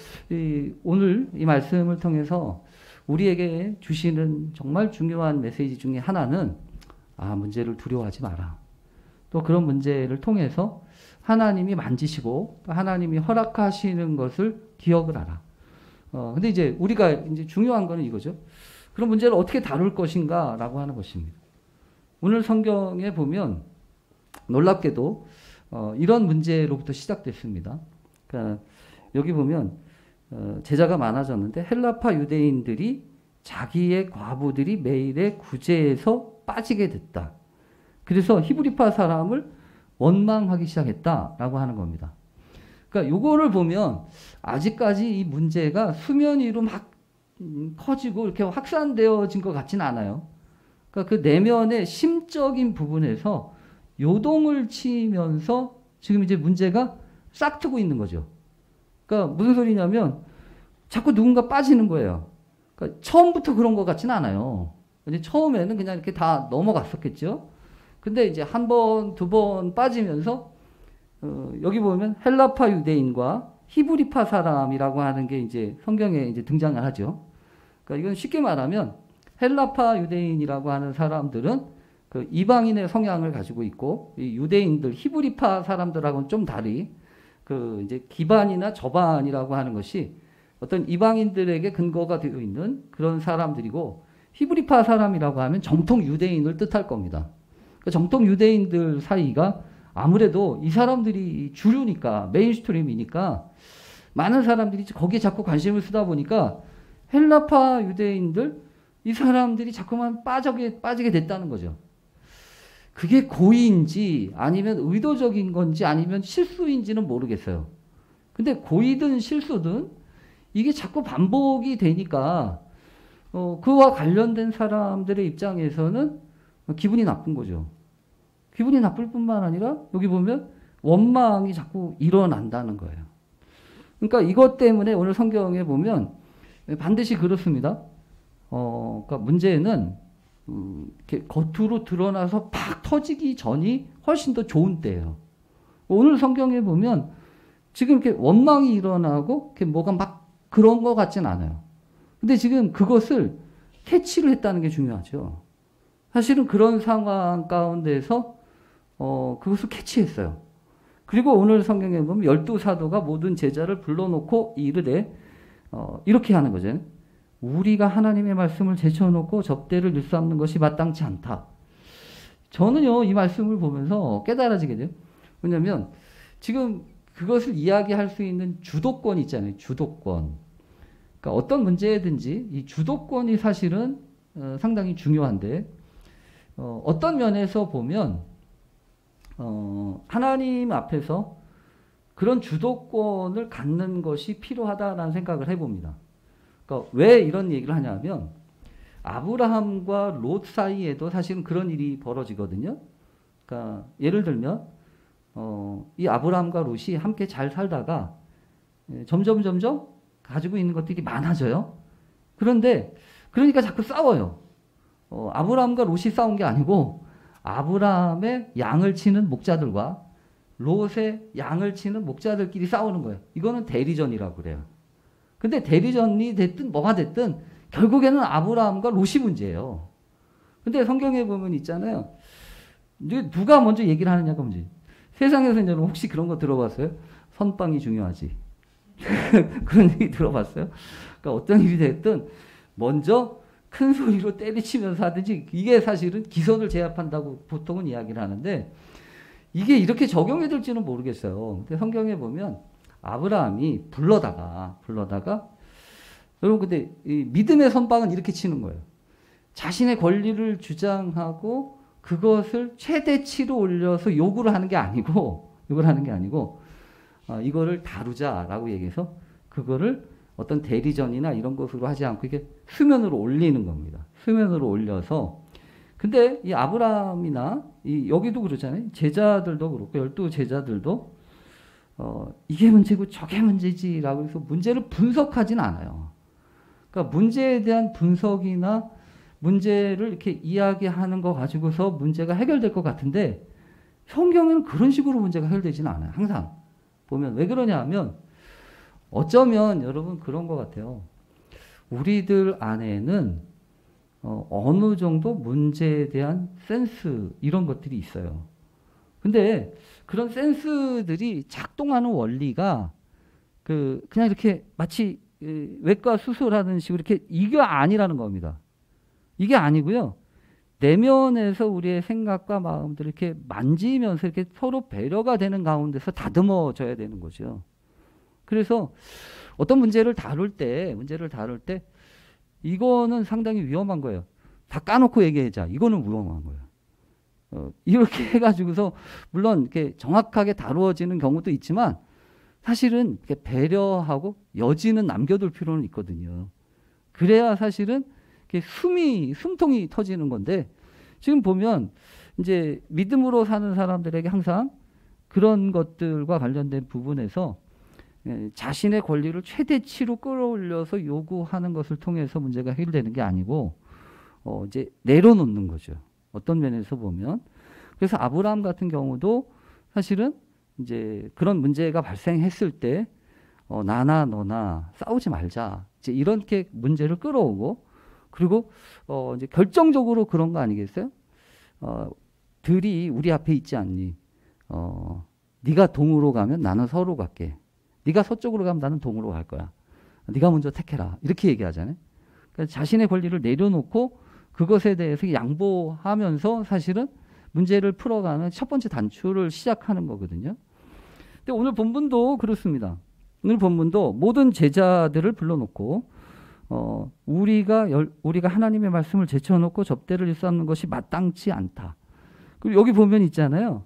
오늘 이 말씀을 통해서 우리에게 주시는 정말 중요한 메시지 중에 하나는 문제를 두려워하지 마라. 또 그런 문제를 통해서 하나님이 만지시고 또 하나님이 허락하시는 것을 기억을 하라. 근데 이제 우리가 이제 중요한 거는 이거죠. 그런 문제를 어떻게 다룰 것인가라고 하는 것입니다. 오늘 성경에 보면 놀랍게도 이런 문제로부터 시작됐습니다. 그러니까 여기 보면 제자가 많아졌는데 헬라파 유대인들이 자기의 과부들이 매일의 구제에서 빠지게 됐다. 그래서 히브리파 사람을 원망하기 시작했다라고 하는 겁니다. 그러니까 요거를 보면 아직까지 이 문제가 수면 위로 막 커지고 이렇게 확산되어진 것 같지는 않아요. 그러니까 그 내면의 심적인 부분에서 요동을 치면서 지금 이제 문제가 싹트고 있는 거죠. 그러니까 무슨 소리냐면 자꾸 누군가 빠지는 거예요. 그러니까 처음부터 그런 것 같지는 않아요. 처음에는 그냥 이렇게 다 넘어갔었겠죠. 근데 이제 한 번, 두 번 빠지면서 여기 보면 헬라파 유대인과 히브리파 사람이라고 하는 게 이제 성경에 이제 등장을 하죠. 그러니까 이건 쉽게 말하면 헬라파 유대인이라고 하는 사람들은 그 이방인의 성향을 가지고 있고 이 유대인들 히브리파 사람들하고는 좀 달리 그 이제 기반이나 저반이라고 하는 것이 어떤 이방인들에게 근거가 되어 있는 그런 사람들이고 히브리파 사람이라고 하면 정통 유대인을 뜻할 겁니다. 그러니까 정통 유대인들 사이가 아무래도 이 사람들이 주류니까 메인스트림이니까 많은 사람들이 거기에 자꾸 관심을 쓰다 보니까 헬라파 유대인들 이 사람들이 자꾸만 빠지게 됐다는 거죠. 그게 고의인지 아니면 의도적인 건지 아니면 실수인지는 모르겠어요. 근데 고의든 실수든 이게 자꾸 반복이 되니까 그와 관련된 사람들의 입장에서는 기분이 나쁜 거죠. 기분이 나쁠 뿐만 아니라 여기 보면 원망이 자꾸 일어난다는 거예요. 그러니까 이것 때문에 오늘 성경에 보면 반드시 그렇습니다. 그러니까 문제는 이렇게 겉으로 드러나서 팍 터지기 전이 훨씬 더 좋은 때예요. 오늘 성경에 보면 지금 이렇게 원망이 일어나고 이렇게 뭐가 막 그런 것 같진 않아요. 근데 지금 그것을 캐치를 했다는 게 중요하죠. 사실은 그런 상황 가운데서 그것을 캐치했어요. 그리고 오늘 성경에 보면 12사도가 모든 제자를 불러놓고 이르되 이렇게 하는 거죠. 우리가 하나님의 말씀을 제쳐놓고 접대를 일삼는 것이 마땅치 않다. 저는요 이 말씀을 보면서 깨달아지게 돼요. 왜냐하면 지금 그것을 이야기할 수 있는 주도권 있잖아요. 주도권. 그러니까 어떤 문제든지 이 주도권이 사실은 상당히 중요한데 어떤 면에서 보면 하나님 앞에서 그런 주도권을 갖는 것이 필요하다라는 생각을 해봅니다. 그러니까 왜 이런 얘기를 하냐면 아브라함과 롯 사이에도 사실은 그런 일이 벌어지거든요. 그러니까 예를 들면 이 아브라함과 롯이 함께 잘 살다가 점점 가지고 있는 것들이 많아져요. 그런데 그러니까 자꾸 싸워요. 아브라함과 롯이 싸운 게 아니고 아브라함의 양을 치는 목자들과 롯의 양을 치는 목자들끼리 싸우는 거예요. 이거는 대리전이라고 그래요. 근데 대리전이 됐든 뭐가 됐든 결국에는 아브라함과 롯이 문제예요. 근데 성경에 보면 있잖아요. 누가 먼저 얘기를 하느냐가 문제. 세상에서 이제 혹시 그런 거 들어봤어요? 선빵이 중요하지. 그런 얘기 들어봤어요? 그러니까 어떤 일이 됐든 먼저 큰 소리로 때리치면서 하든지 이게 사실은 기선을 제압한다고 보통은 이야기를 하는데 이게 이렇게 적용이 될지는 모르겠어요. 근데 성경에 보면 아브라함이 불러다가 여러분 근데 이 믿음의 선빵은 이렇게 치는 거예요. 자신의 권리를 주장하고 그것을 최대치로 올려서 요구를 하는 게 아니고 이거를 다루자라고 얘기해서 그거를 어떤 대리전이나 이런 것으로 하지 않고 이게 수면으로 올리는 겁니다. 수면으로 올려서 근데 이 아브라함이나 여기도 그렇잖아요. 제자들도 그렇고 12제자들도 이게 문제고 저게 문제지라고 해서 문제를 분석하진 않아요. 그러니까 문제에 대한 분석이나 문제를 이렇게 이야기하는 거 가지고서 문제가 해결될 것 같은데 성경에는 그런 식으로 문제가 해결되지는 않아요. 항상 보면 왜 그러냐 하면 어쩌면 여러분 그런 것 같아요. 우리들 안에는 어느 정도 문제에 대한 센스 이런 것들이 있어요. 근데 그런 센스들이 작동하는 원리가 그냥 이렇게 마치 외과 수술하는 식으로 이렇게 이게 아니라는 겁니다. 이게 아니고요. 내면에서 우리의 생각과 마음들을 이렇게 만지면서 이렇게 서로 배려가 되는 가운데서 다듬어져야 되는 거죠. 그래서 어떤 문제를 다룰 때 이거는 상당히 위험한 거예요. 다 까놓고 얘기하자. 이거는 위험한 거예요. 이렇게 해가지고서 물론 이렇게 정확하게 다루어지는 경우도 있지만 사실은 이렇게 배려하고 여지는 남겨둘 필요는 있거든요. 그래야 사실은 이렇게 숨통이 터지는 건데 지금 보면 이제 믿음으로 사는 사람들에게 항상 그런 것들과 관련된 부분에서 자신의 권리를 최대치로 끌어올려서 요구하는 것을 통해서 문제가 해결되는 게 아니고 이제 내려놓는 거죠. 어떤 면에서 보면. 그래서 아브라함 같은 경우도 사실은 이제 그런 문제가 발생했을 때 나나 너나 싸우지 말자. 이제 이렇게 문제를 끌어오고 그리고 이제 결정적으로 그런 거 아니겠어요? 들이 우리 앞에 있지 않니? 네가 동으로 가면 나는 서로 갈게. 네가 서쪽으로 가면 나는 동으로 갈 거야. 네가 먼저 택해라. 이렇게 얘기하잖아요. 그러니까 자신의 권리를 내려놓고 그것에 대해서 양보하면서 사실은 문제를 풀어가는 첫 번째 단추를 시작하는 거거든요. 근데 오늘 본문도 그렇습니다. 오늘 본문도 모든 제자들을 불러놓고 우리가 하나님의 말씀을 제쳐놓고 접대를 일삼는 것이 마땅치 않다. 그리고 여기 보면 있잖아요.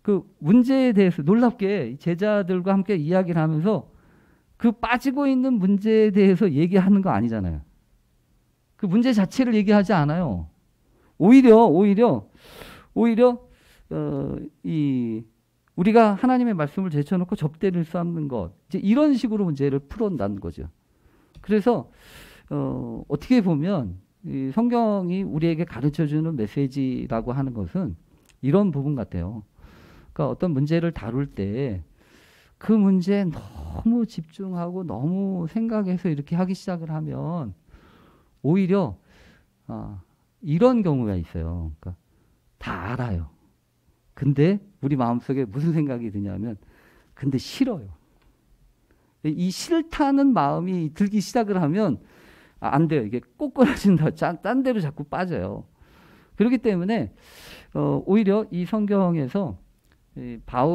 그 문제에 대해서 놀랍게 제자들과 함께 이야기를 하면서 그 빠지고 있는 문제에 대해서 얘기하는 거 아니잖아요. 그 문제 자체를 얘기하지 않아요. 오히려 우리가 하나님의 말씀을 제쳐놓고 접대를 쌓는 것 이제 이런 식으로 문제를 풀어낸다는 거죠. 그래서 어떻게 보면 이 성경이 우리에게 가르쳐주는 메시지라고 하는 것은 이런 부분 같아요. 그러니까 어떤 문제를 다룰 때 그 문제에 너무 집중하고 너무 생각해서 이렇게 하기 시작을 하면 오히려 이런 경우가 있어요. 그러니까 다 알아요. 근데 우리 마음속에 무슨 생각이 드냐면 근데 싫어요. 이 싫다는 마음이 들기 시작을 하면 안 돼요. 이게 꼬꾸라진다. 딴 데로 자꾸 빠져요. 그렇기 때문에 오히려 이 성경에서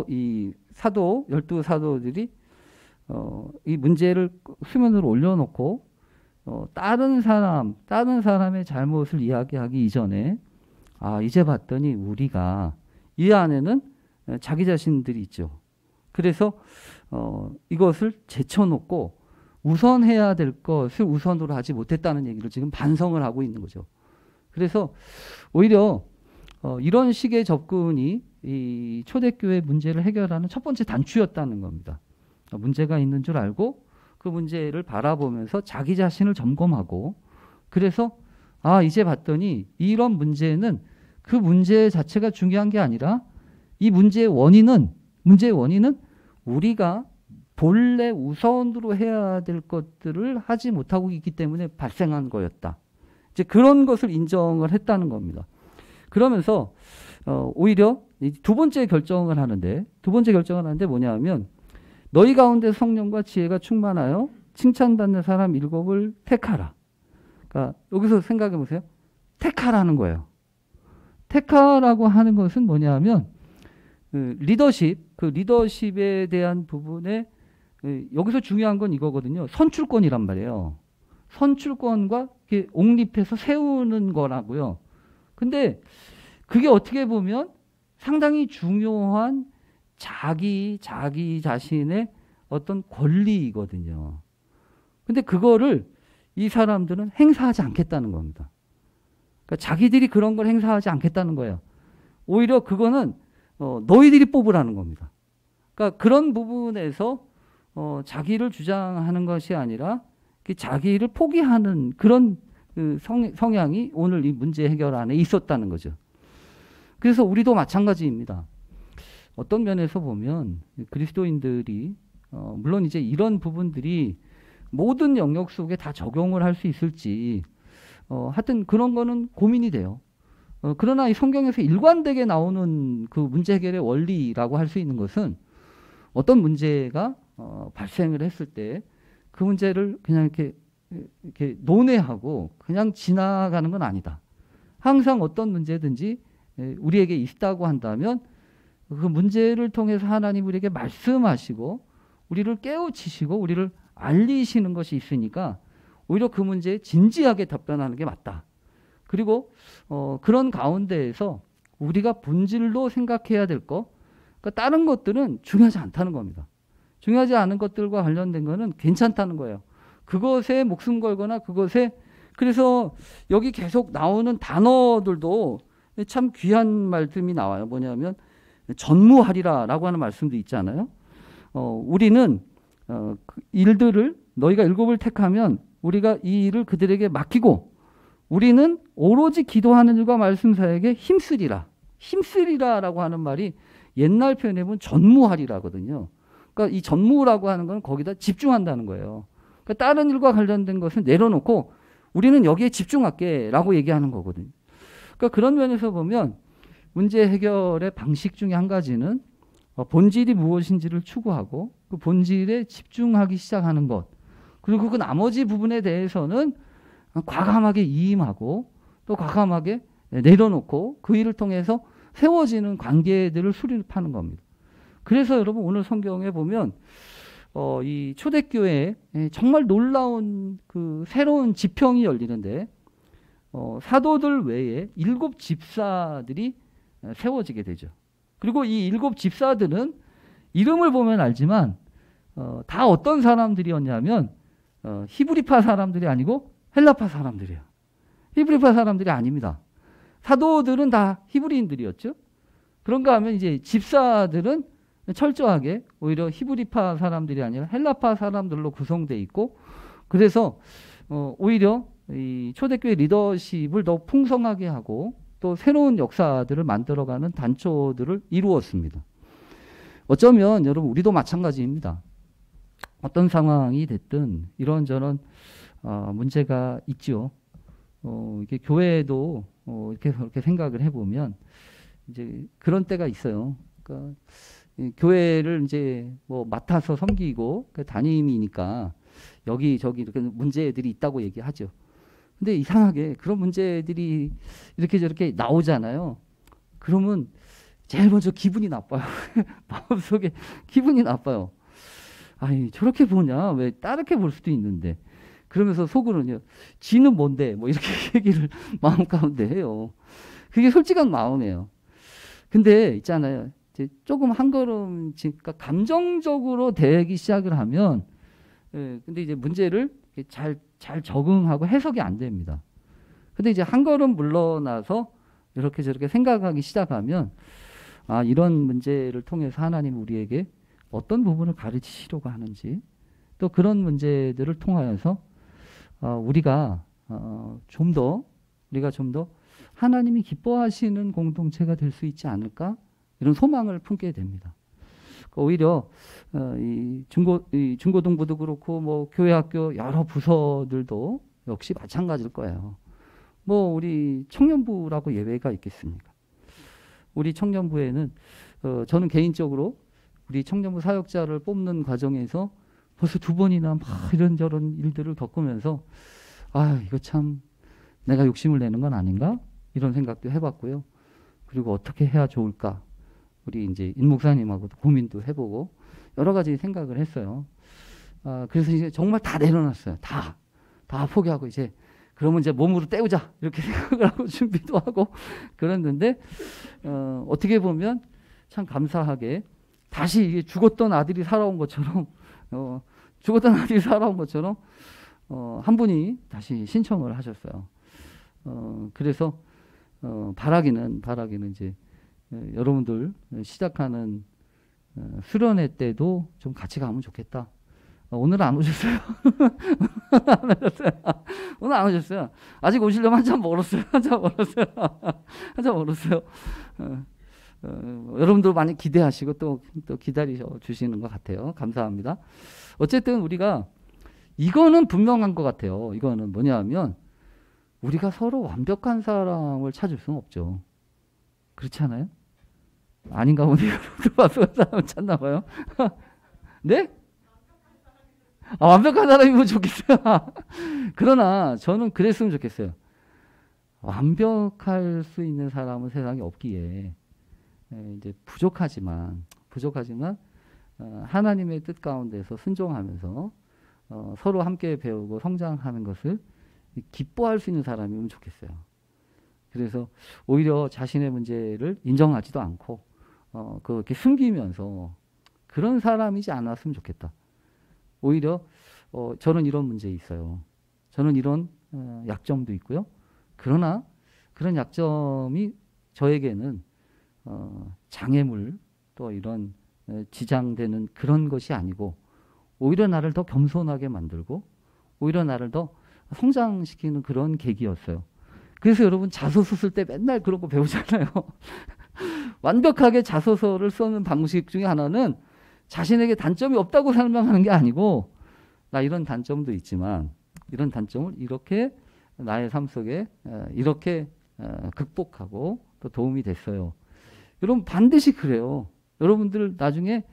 이 사도 12사도들이 이 문제를 수면으로 올려놓고 다른 사람의 잘못을 이야기하기 이전에 이제 봤더니 우리가 이 안에는 자기 자신들이 있죠. 그래서 이것을 제쳐놓고 우선해야 될 것을 우선으로 하지 못했다는 얘기를 지금 반성을 하고 있는 거죠. 그래서 오히려 이런 식의 접근이 이 초대교회 문제를 해결하는 첫 번째 단추였다는 겁니다. 문제가 있는 줄 알고 그 문제를 바라보면서 자기 자신을 점검하고 그래서 이제 봤더니 이런 문제는 그 문제 자체가 중요한 게 아니라 이 문제의 원인은 우리가 본래 우선으로 해야 될 것들을 하지 못하고 있기 때문에 발생한 거였다. 이제 그런 것을 인정을 했다는 겁니다. 그러면서 오히려 두 번째 결정을 하는데 뭐냐면 너희 가운데 성령과 지혜가 충만하여 칭찬받는 사람 7을 택하라. 그러니까 여기서 생각해 보세요. 택하라는 거예요. 택하라고 하는 것은 뭐냐면 리더십에 대한 부분에 여기서 중요한 건 이거거든요. 선출권이란 말이에요. 선출권과 옹립해서 세우는 거라고요. 근데 그게 어떻게 보면 상당히 중요한 자기 자신의 어떤 권리이거든요. 근데 그거를 이 사람들은 행사하지 않겠다는 겁니다. 그러니까 자기들이 그런 걸 행사하지 않겠다는 거예요. 오히려 그거는 너희들이 뽑으라는 겁니다. 그러니까 그런 부분에서 자기를 주장하는 것이 아니라 자기를 포기하는 그런 성향이 오늘 이 문제 해결 안에 있었다는 거죠. 그래서 우리도 마찬가지입니다. 어떤 면에서 보면 그리스도인들이 물론 이제 이런 부분들이 모든 영역 속에 다 적용을 할 수 있을지 하여튼 그런 거는 고민이 돼요. 그러나 이 성경에서 일관되게 나오는 그 문제 해결의 원리라고 할 수 있는 것은 어떤 문제가 발생을 했을 때 그 문제를 그냥 이렇게 논외하고 그냥 지나가는 건 아니다. 항상 어떤 문제든지 우리에게 있다고 한다면 그 문제를 통해서 하나님 우리에게 말씀하시고 우리를 깨우치시고 우리를 알리시는 것이 있으니까 오히려 그 문제에 진지하게 답변하는 게 맞다. 그리고 그런 가운데에서 우리가 본질로 생각해야 될 거, 그러니까 다른 것들은 중요하지 않다는 겁니다. 중요하지 않은 것들과 관련된 거는 괜찮다는 거예요. 그것에 목숨 걸거나 그것에, 그래서 여기 계속 나오는 단어들도 참 귀한 말씀이 나와요. 뭐냐면 전무하리라라고 하는 말씀도 있잖아요. 우리는 그 일들을 너희가 일곱을 택하면 우리가 이 일을 그들에게 맡기고 우리는 오로지 기도하는 일과 말씀 사역에 힘쓰리라. 힘쓰리라라고 하는 말이 옛날 표현에 보면 전무하리라거든요. 그러니까 이 전무라고 하는 건 거기다 집중한다는 거예요. 그러니까 다른 일과 관련된 것은 내려놓고 우리는 여기에 집중할게라고 얘기하는 거거든요. 그러니까 그런 면에서 보면 문제 해결의 방식 중에 한 가지는 본질이 무엇인지를 추구하고 그 본질에 집중하기 시작하는 것. 그리고 그 나머지 부분에 대해서는 과감하게 이임하고 또 과감하게 내려놓고 그 일을 통해서 세워지는 관계들을 수립하는 겁니다. 그래서 여러분 오늘 성경에 보면 이 초대교회에 정말 놀라운 그 새로운 지평이 열리는데 사도들 외에 7 집사들이 세워지게 되죠. 그리고 이 7 집사들은 이름을 보면 알지만 다 어떤 사람들이었냐면 히브리파 사람들이 아니고 헬라파 사람들이에요. 히브리파 사람들이 아닙니다. 사도들은 다 히브리인들이었죠. 그런가 하면 이제 집사들은 철저하게 오히려 히브리파 사람들이 아니라 헬라파 사람들로 구성되어 있고, 그래서 오히려 이 초대교회 리더십을 더 풍성하게 하고 또 새로운 역사들을 만들어가는 단초들을 이루었습니다. 어쩌면 여러분 우리도 마찬가지입니다. 어떤 상황이 됐든 이런저런 문제가 있죠. 이게 교회도 이렇게 생각을 해보면 이제 그런 때가 있어요. 그러니까 교회를 이제 뭐 맡아서 섬기고 담임이니까 여기저기 이렇게 문제들이 있다고 얘기하죠. 근데 이상하게 그런 문제들이 이렇게 저렇게 나오잖아요. 그러면 제일 먼저 기분이 나빠요. 마음속에 기분이 나빠요. 아니 저렇게 보냐? 왜 다르게 볼 수도 있는데. 그러면서 속으로는요. 지는 뭔데? 뭐 이렇게 얘기를 마음 가운데 해요. 그게 솔직한 마음이에요. 근데 있잖아요. 이제 조금 한 걸음, 그러니까 감정적으로 대하기 시작을 하면, 근데 이제 문제를 잘 적응하고 해석이 안 됩니다. 근데 이제 한 걸음 물러나서 이렇게 저렇게 생각하기 시작하면, 아, 이런 문제를 통해서 하나님 우리에게 어떤 부분을 가르치시려고 하는지, 또 그런 문제들을 통하여서 우리가 좀 더 하나님이 기뻐하시는 공동체가 될 수 있지 않을까? 이런 소망을 품게 됩니다. 오히려 이 중고등부도 그렇고 뭐 교회 학교 여러 부서들도 역시 마찬가지일 거예요. 뭐 우리 청년부라고 예외가 있겠습니까? 우리 청년부에는 저는 개인적으로 우리 청년부 사역자를 뽑는 과정에서 벌써 2번이나 막 이런저런 일들을 겪으면서 아 이거 참 내가 욕심을 내는 건 아닌가? 이런 생각도 해봤고요. 그리고 어떻게 해야 좋을까? 우리 이제 임 목사님하고도 고민도 해보고 여러 가지 생각을 했어요. 그래서 이제 정말 다 내려놨어요. 다 포기하고 이제 그러면 이제 몸으로 때우자 이렇게 생각을 하고 준비도 하고 그랬는데 어떻게 보면 참 감사하게 다시 이게 죽었던 아들이 살아온 것처럼 한 분이 다시 신청을 하셨어요. 그래서 바라기는 이제 여러분들 시작하는 수련회 때도 좀 같이 가면 좋겠다. 오늘 안 오셨어요? 오늘 안 오셨어요. 아직 오시려면 한참 멀었어요. 여러분들 많이 기대하시고 또 기다리셔 주시는 것 같아요. 감사합니다. 어쨌든 우리가 이거는 분명한 것 같아요. 이거는 뭐냐면 우리가 서로 완벽한 사람을 찾을 수는 없죠. 그렇지 않아요? 아닌가 보네요. 여러분들 완벽한 사람을 찾나 봐요. 네? 완벽한 사람이면 좋겠어요. 그러나 저는 그랬으면 좋겠어요. 완벽할 수 있는 사람은 세상에 없기에 이제 부족하지만 하나님의 뜻 가운데서 순종하면서 서로 함께 배우고 성장하는 것을 기뻐할 수 있는 사람이면 좋겠어요. 그래서 오히려 자신의 문제를 인정하지도 않고 그렇게 숨기면서 그런 사람이지 않았으면 좋겠다. 오히려 저는 이런 문제 있어요. 저는 이런 약점도 있고요. 그러나 그런 약점이 저에게는 장애물 또 이런 지장되는 그런 것이 아니고 오히려 나를 더 겸손하게 만들고 오히려 나를 더 성장시키는 그런 계기였어요. 그래서 여러분 자소서 쓸 때 맨날 그런 거 배우잖아요. 완벽하게 자소서를 쓰는 방식 중에 하나는 자신에게 단점이 없다고 설명하는 게 아니고 나 이런 단점도 있지만 이런 단점을 이렇게 나의 삶 속에 이렇게 극복하고 또 도움이 됐어요. 여러분 반드시 그래요. 여러분들 나중에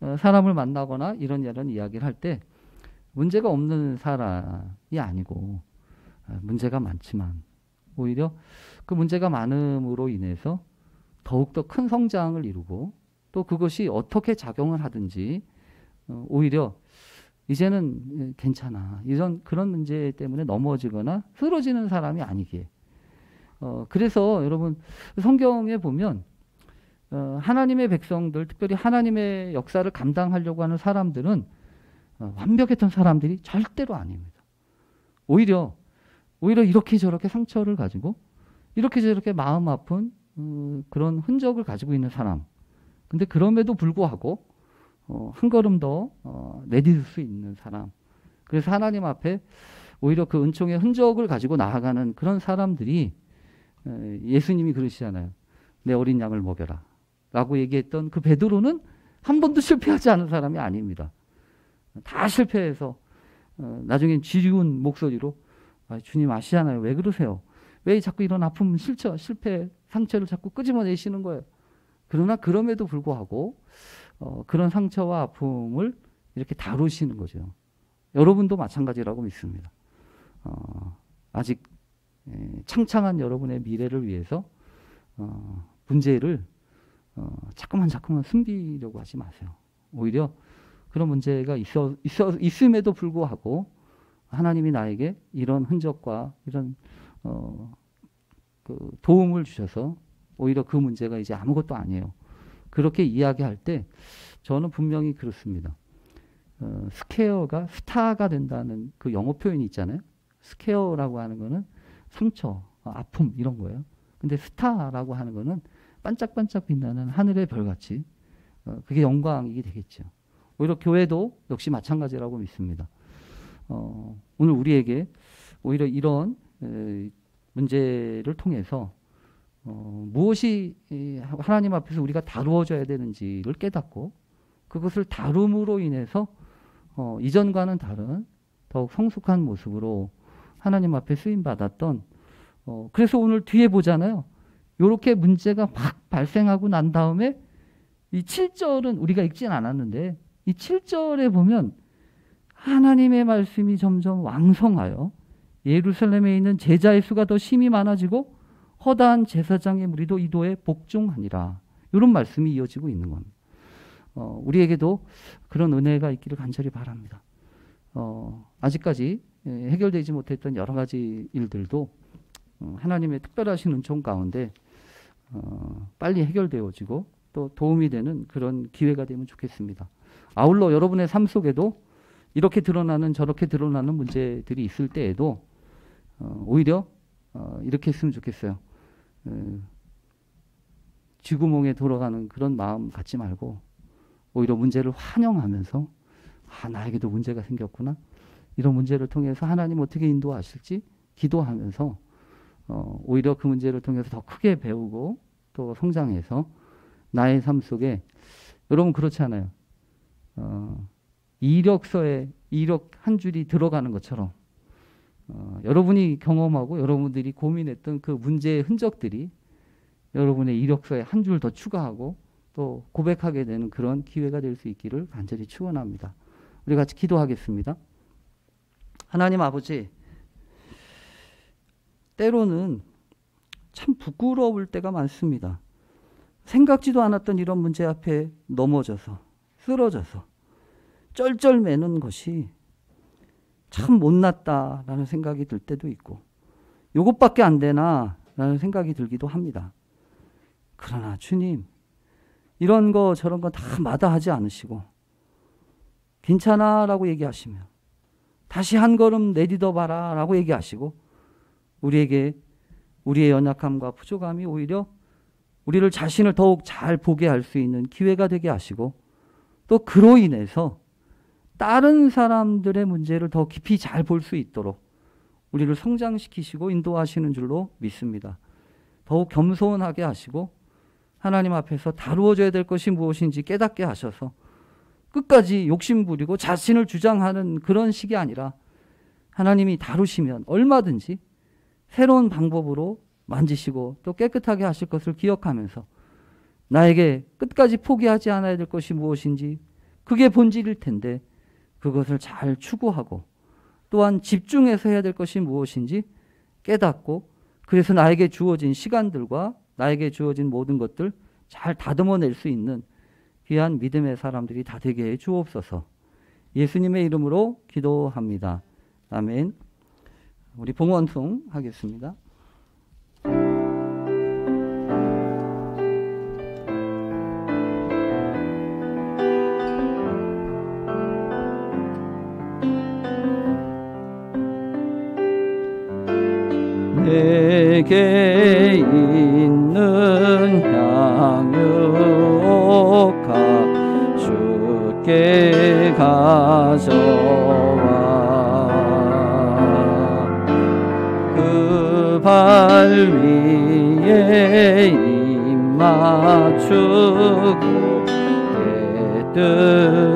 사람을 만나거나 이런 이야기를 할 때 문제가 없는 사람이 아니고 문제가 많지만 오히려 그 문제가 많음으로 인해서 더욱더 큰 성장을 이루고 또 그것이 어떻게 작용을 하든지 오히려 이제는 괜찮아. 이런 그런 문제 때문에 넘어지거나 쓰러지는 사람이 아니기에. 그래서 여러분 성경에 보면 하나님의 백성들, 특별히 하나님의 역사를 감당하려고 하는 사람들은 완벽했던 사람들이 절대로 아닙니다. 오히려 이렇게 저렇게 상처를 가지고 이렇게 저렇게 마음 아픈 그런 흔적을 가지고 있는 사람. 근데 그럼에도 불구하고 한 걸음 더 내딛을 수 있는 사람. 그래서 하나님 앞에 오히려 그 은총의 흔적을 가지고 나아가는 그런 사람들이 예수님이 그러시잖아요. 내 어린 양을 먹여라. 라고 얘기했던 그 베드로는 한 번도 실패하지 않은 사람이 아닙니다. 다 실패해서 나중엔 지리운 목소리로 주님 아시잖아요. 왜 그러세요? 왜 자꾸 이런 아픔, 실패, 상처를 자꾸 끄집어내시는 거예요? 그러나 그럼에도 불구하고 그런 상처와 아픔을 이렇게 다루시는 거죠. 여러분도 마찬가지라고 믿습니다. 아직 창창한 여러분의 미래를 위해서 문제를 자꾸만 숨기려고 하지 마세요. 오히려 그런 문제가 있음에도 불구하고 하나님이 나에게 이런 흔적과 이런 그 도움을 주셔서 오히려 그 문제가 이제 아무것도 아니에요. 그렇게 이야기할 때 저는 분명히 그렇습니다. 스퀘어가 스타가 된다는 그 영어 표현이 있잖아요. 스퀘어라고 하는 거는 상처, 아픔 이런 거예요. 근데 스타라고 하는 거는 반짝반짝 빛나는 하늘의 별같이 그게 영광이 되겠죠. 오히려 교회도 역시 마찬가지라고 믿습니다. 오늘 우리에게 오히려 이런 문제를 통해서 무엇이 하나님 앞에서 우리가 다루어져야 되는지를 깨닫고 그것을 다룸으로 인해서 이전과는 다른 더욱 성숙한 모습으로 하나님 앞에 쓰임받았던 그래서 오늘 뒤에 보잖아요. 이렇게 문제가 막 발생하고 난 다음에 이 7절은 우리가 읽진 않았는데 이 7절에 보면 하나님의 말씀이 점점 왕성하여 예루살렘에 있는 제자의 수가 더 심히 많아지고 허다한 제사장의 무리도 이도에 복종하니라. 이런 말씀이 이어지고 있는 겁니다. 우리에게도 그런 은혜가 있기를 간절히 바랍니다. 아직까지 해결되지 못했던 여러 가지 일들도 하나님의 특별하신 은총 가운데 빨리 해결되어지고 또 도움이 되는 그런 기회가 되면 좋겠습니다. 아울러 여러분의 삶 속에도 이렇게 드러나는 저렇게 드러나는 문제들이 있을 때에도 오히려 이렇게 했으면 좋겠어요. 쥐구멍에 돌아가는 그런 마음 갖지 말고 오히려 문제를 환영하면서 나에게도 문제가 생겼구나. 이런 문제를 통해서 하나님 어떻게 인도하실지 기도하면서 오히려 그 문제를 통해서 더 크게 배우고 또 성장해서 나의 삶 속에 여러분 그렇지 않아요. 이력서에 이력 한 줄이 들어가는 것처럼 여러분이 경험하고 여러분들이 고민했던 그 문제의 흔적들이 여러분의 이력서에 한 줄 더 추가하고 또 고백하게 되는 그런 기회가 될 수 있기를 간절히 축원합니다. 우리 같이 기도하겠습니다. 하나님 아버지, 때로는 참 부끄러울 때가 많습니다. 생각지도 않았던 이런 문제 앞에 넘어져서 쓰러져서 쩔쩔매는 것이 참 못났다라는 생각이 들 때도 있고, 요것밖에 안 되나 라는 생각이 들기도 합니다. 그러나 주님, 이런 거 저런 거 다 마다하지 않으시고 괜찮아 라고 얘기하시며 다시 한 걸음 내딛어 봐라 라고 얘기하시고, 우리에게 우리의 연약함과 부족함이 오히려 우리를 자신을 더욱 잘 보게 할 수 있는 기회가 되게 하시고, 또 그로 인해서 다른 사람들의 문제를 더 깊이 잘 볼 수 있도록 우리를 성장시키시고 인도하시는 줄로 믿습니다. 더욱 겸손하게 하시고 하나님 앞에서 다루어져야 될 것이 무엇인지 깨닫게 하셔서 끝까지 욕심부리고 자신을 주장하는 그런 식이 아니라, 하나님이 다루시면 얼마든지 새로운 방법으로 만지시고 또 깨끗하게 하실 것을 기억하면서 나에게 끝까지 포기하지 않아야 될 것이 무엇인지, 그게 본질일 텐데 그것을 잘 추구하고 또한 집중해서 해야 될 것이 무엇인지 깨닫고, 그래서 나에게 주어진 시간들과 나에게 주어진 모든 것들 잘 다듬어낼 수 있는 귀한 믿음의 사람들이 다 되게 해 주옵소서. 예수님의 이름으로 기도합니다. 아멘. 우리 봉헌송 하겠습니다. 내게 있는 향유가 주께 가져와 그 발 위에 입 맞추고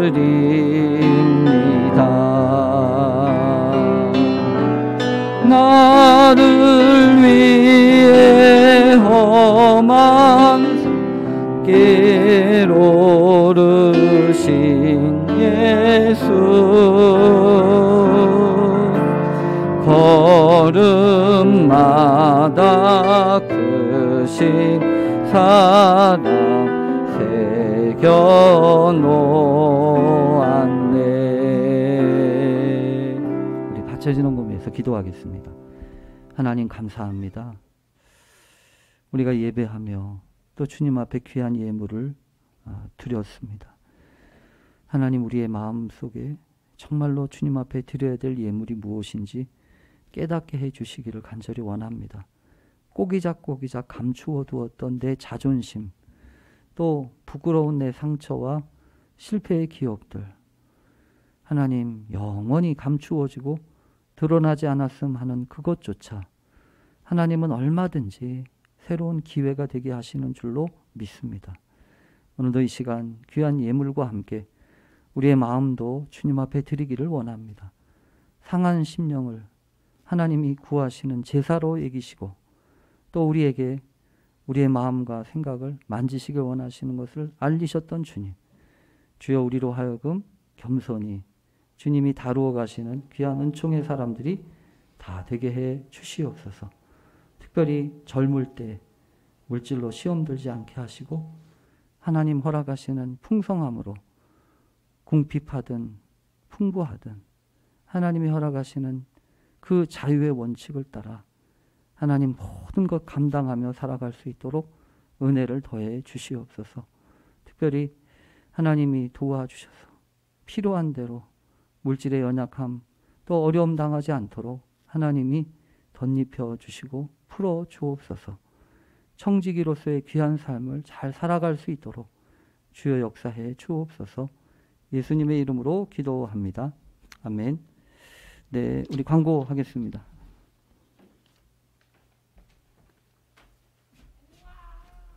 깨뜨립니다. 나를 위해 험한 길 오르신 예수, 걸음마다 크신 사랑 새겨놓았네. 우리 받쳐지는 몸에서 기도하겠습니다. 하나님 감사합니다. 우리가 예배하며 또 주님 앞에 귀한 예물을 드렸습니다. 하나님, 우리의 마음 속에 정말로 주님 앞에 드려야 될 예물이 무엇인지 깨닫게 해주시기를 간절히 원합니다. 꼬기작꼬기작 감추어 두었던 내 자존심, 또 부끄러운 내 상처와 실패의 기억들, 하나님 영원히 감추어지고 드러나지 않았음 하는 그것조차 하나님은 얼마든지 새로운 기회가 되게 하시는 줄로 믿습니다. 오늘도 이 시간 귀한 예물과 함께 우리의 마음도 주님 앞에 드리기를 원합니다. 상한 심령을 하나님이 구하시는 제사로 여기시고 또 우리에게 우리의 마음과 생각을 만지시길 원하시는 것을 알리셨던 주님, 주여 우리로 하여금 겸손히 주님이 다루어 가시는 귀한 은총의 사람들이 다 되게 해 주시옵소서. 특별히 젊을 때 물질로 시험 들지 않게 하시고 하나님 허락하시는 풍성함으로 궁핍하든 풍부하든 하나님이 허락하시는 그 자유의 원칙을 따라 하나님 모든 것 감당하며 살아갈 수 있도록 은혜를 더해 주시옵소서. 특별히 하나님이 도와주셔서 필요한 대로 물질의 연약함 또 어려움 당하지 않도록 하나님이 덧입혀 주시고 풀어 주옵소서. 청지기로서의 귀한 삶을 잘 살아갈 수 있도록 주여 역사해 주옵소서. 예수님의 이름으로 기도합니다. 아멘. 네, 우리 광고하겠습니다.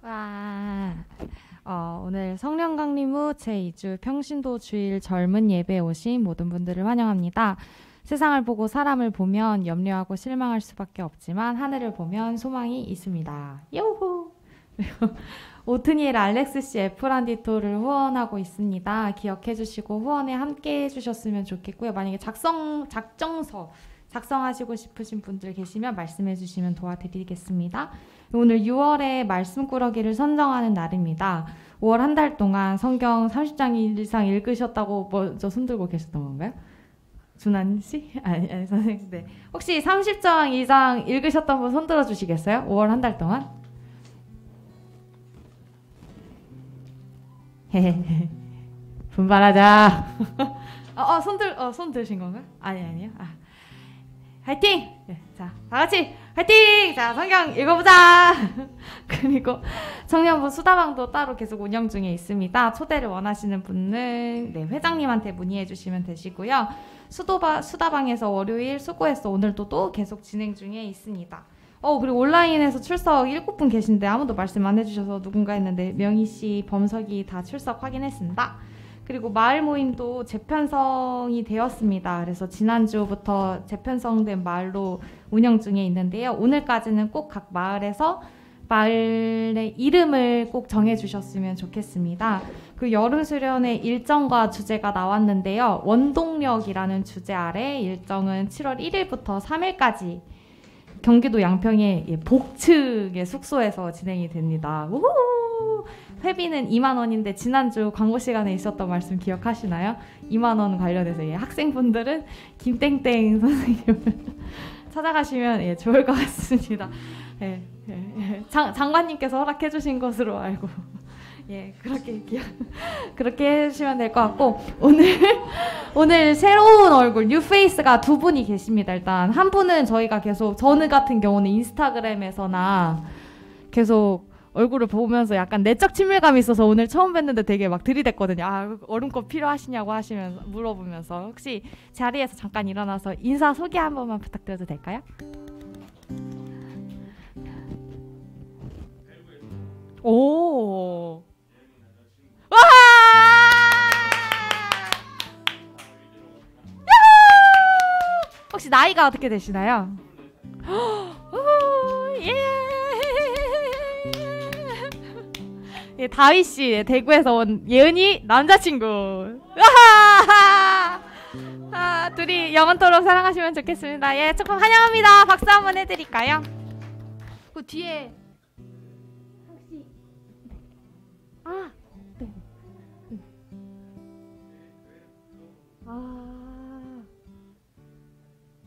와, 오늘 성령 강림 후 제2주 평신도 주일 젊은 예배에 오신 모든 분들을 환영합니다. 세상을 보고 사람을 보면 염려하고 실망할 수밖에 없지만 하늘을 보면 소망이 있습니다. 요호! 오트니엘 알렉스 씨 에프란디토를 후원하고 있습니다. 기억해 주시고 후원에 함께 해주셨으면 좋겠고요. 만약에 작정서 작성하시고 싶으신 분들 계시면 말씀해 주시면 도와드리겠습니다. 오늘 6월에 말씀꾸러기를 선정하는 날입니다. 5월 한 달 동안 성경 30장 이상 읽으셨다고 먼저 손들고 계셨던 건가요? 준한 씨? 아니 선생님. 네. 혹시 30장 이상 읽으셨던 분 손들어 주시겠어요? 5월 한 달 동안? 분발하자. 손 드신 건가요? 아니요. 화이팅! 네, 자, 다 같이 화이팅! 자, 성경 읽어보자! 그리고 청년부 수다방도 따로 계속 운영 중에 있습니다. 초대를 원하시는 분은 네, 회장님한테 문의해 주시면 되시고요. 수다방에서 월요일 수고했어 오늘도 또 계속 진행 중에 있습니다. 그리고 온라인에서 출석 7분 계신데 아무도 말씀 안 해주셔서 누군가 했는데 명희씨, 범석이 다 출석 확인했습니다. 그리고 마을 모임도 재편성이 되었습니다. 그래서 지난주부터 재편성된 마을로 운영 중에 있는데요. 오늘까지는 꼭 각 마을에서 마을의 이름을 꼭 정해주셨으면 좋겠습니다. 그 여름 수련의 일정과 주제가 나왔는데요. 원동력이라는 주제 아래 일정은 7월 1일부터 3일까지 경기도 양평의 복층의 숙소에서 진행이 됩니다. 우후! 회비는 2만 원인데 지난주 광고 시간에 있었던 말씀 기억하시나요? 2만 원 관련해서 학생분들은 김땡땡 선생님을 찾아가시면 좋을 것 같습니다. 장관님께서 허락해 주신 것으로 알고 그렇게 해주시면 될 것 같고 오늘 새로운 얼굴 뉴페이스가 2분이 계십니다. 일단 한 분은 저희가 계속 저는 같은 경우는 인스타그램에서나 계속 얼굴을 보면서 약간 내적 친밀감이 있어서 오늘 처음 뵀는데 되게 막 들이댔거든요. 얼음꽃 필요하시냐고 하시면서 물어보면서 혹시 자리에서 잠깐 일어나서 인사 소개 한 번만 부탁드려도 될까요? 오. 와! 혹시 나이가 어떻게 되시나요? 예, 다희 씨 대구에서 온 예은이 남자친구. 둘이 영원토록 사랑하시면 좋겠습니다. 조금 환영합니다. 박수 한번 해드릴까요? 그 뒤에 혹시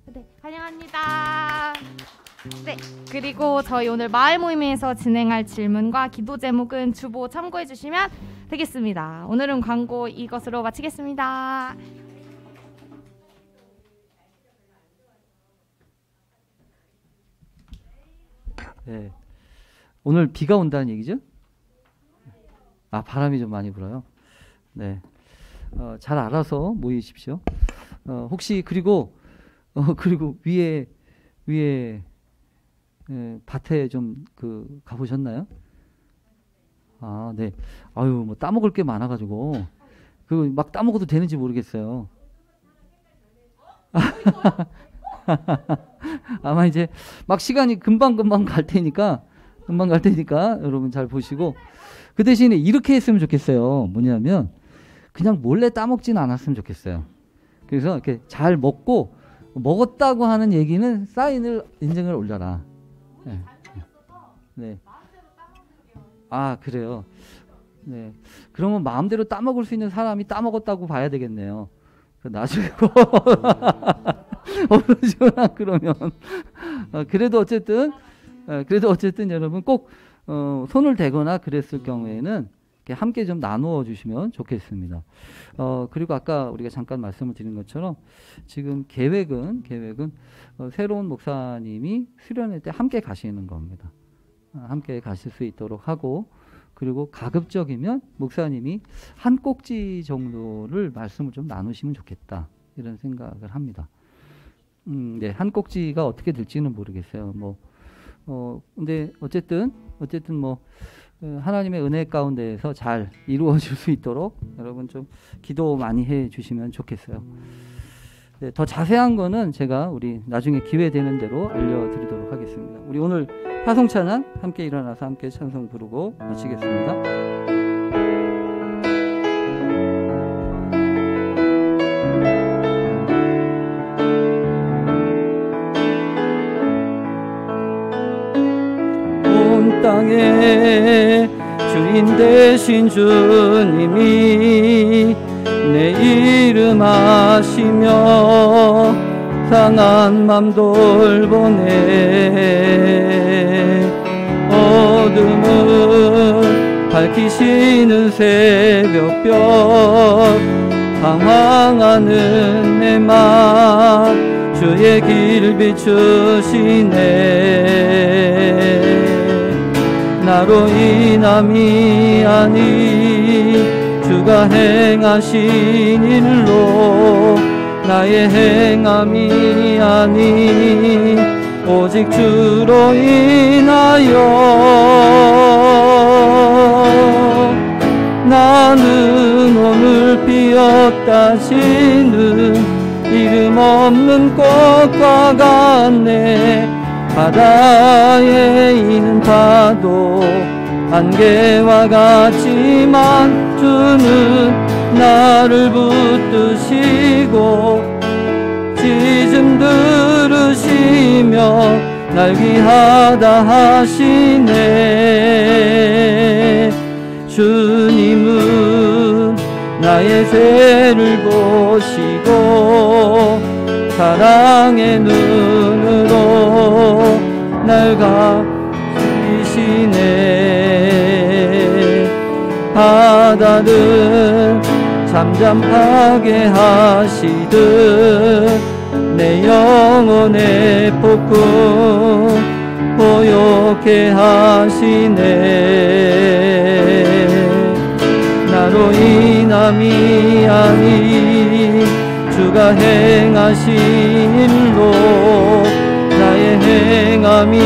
네, 환영합니다. 네, 그리고 저희 오늘 마을 모임에서 진행할 질문과 기도 제목은 주보 참고해 주시면 되겠습니다. 오늘은 광고 이것으로 마치겠습니다. 네, 오늘 비가 온다는 얘기죠? 바람이 좀 많이 불어요. 네, 잘 알아서 모이십시오. 혹시 그리고 위에 밭에 좀 가보셨나요? 네. 뭐 따먹을 게 많아가지고 막 따먹어도 되는지 모르겠어요. 아마 이제 막 시간이 금방 갈 테니까 여러분 잘 보시고 그 대신에 이렇게 했으면 좋겠어요. 뭐냐면 그냥 몰래 따먹지는 않았으면 좋겠어요. 그래서 이렇게 잘 먹었다고 하는 얘기는 사인을 인증을 올려라. 네. 그래요. 네. 그러면 마음대로 따먹을 수 있는 사람이 따먹었다고 봐야 되겠네요. 나중에 어르시거나 그러면 그래도 어쨌든 여러분 꼭 손을 대거나 그랬을 경우에는 함께 좀 나누어 주시면 좋겠습니다. 그리고 아까 우리가 잠깐 말씀을 드린 것처럼 지금 계획은 새로운 목사님이 수련회 때 함께 가시는 겁니다. 함께 가실 수 있도록 하고 그리고 가급적이면 목사님이 한 꼭지 정도를 말씀을 좀 나누시면 좋겠다 이런 생각을 합니다. 네, 한 꼭지가 어떻게 될지는 모르겠어요. 근데 어쨌든 하나님의 은혜 가운데에서 잘 이루어질 수 있도록 여러분 좀 기도 많이 해 주시면 좋겠어요. 더 자세한 거는 제가 우리 나중에 기회 되는 대로 알려드리도록 하겠습니다. 우리 오늘 화성찬양 함께 일어나서 함께 찬송 부르고 마치겠습니다. 온 땅에 주인 되신 주님이 내 이름 아시며 상한 맘 돌보네. 어둠을 밝히시는 새벽별 방황하는 내 맘 주의 길 비추시네. 나로 인함이 아니 주가 행하신 일로 나의 행함이 아니 오직 주로 인하여 나는 오늘 피었다 지는 이름 없는 꽃과 같네. 바다에 있는 파도 안개와 같지만 주는 나를 붙드시고 짖음 들으시며 날 귀하다 하시네. 주님은 나의 죄를 보시고 사랑의 눈으로 날 감시시네. 바다를 잠잠하게 하시듯 내 영혼의 폭풍 보욕해 하시네. 나로 인함이 아니 주가 행하신 일로 나의 행함이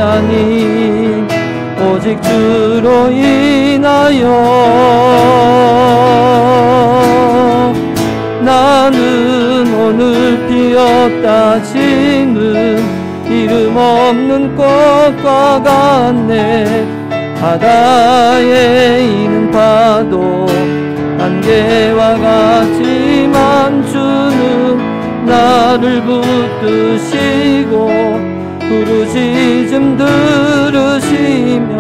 아니 오직 주로 인하여 나는 오늘 피었다 지는 이름 없는 꽃과 같네. 바다에 있는 파도 안개와 같지만 주는 나를 붙드시고 부르짖음 들으시며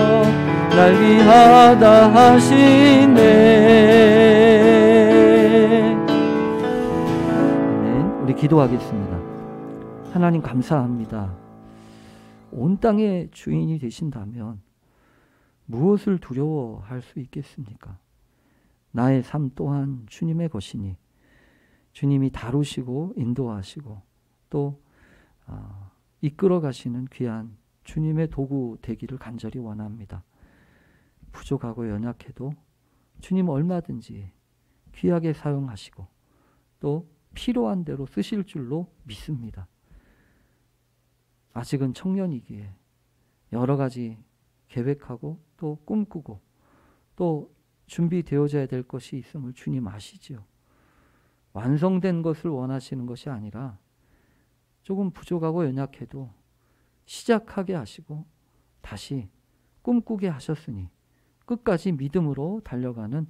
날 위하다 하시네. 네, 우리 기도하겠습니다. 하나님 감사합니다. 온 땅의 주인이 되신다면 무엇을 두려워할 수 있겠습니까? 나의 삶 또한 주님의 것이니 주님이 다루시고 인도하시고 또 이끌어 가시는 귀한 주님의 도구 되기를 간절히 원합니다. 부족하고 연약해도 주님 얼마든지 귀하게 사용하시고 또 필요한 대로 쓰실 줄로 믿습니다. 아직은 청년이기에 여러 가지 계획하고 또 꿈꾸고 또 준비되어져야 될 것이 있음을 주님 아시지요. 완성된 것을 원하시는 것이 아니라 조금 부족하고 연약해도 시작하게 하시고 다시 꿈꾸게 하셨으니 끝까지 믿음으로 달려가는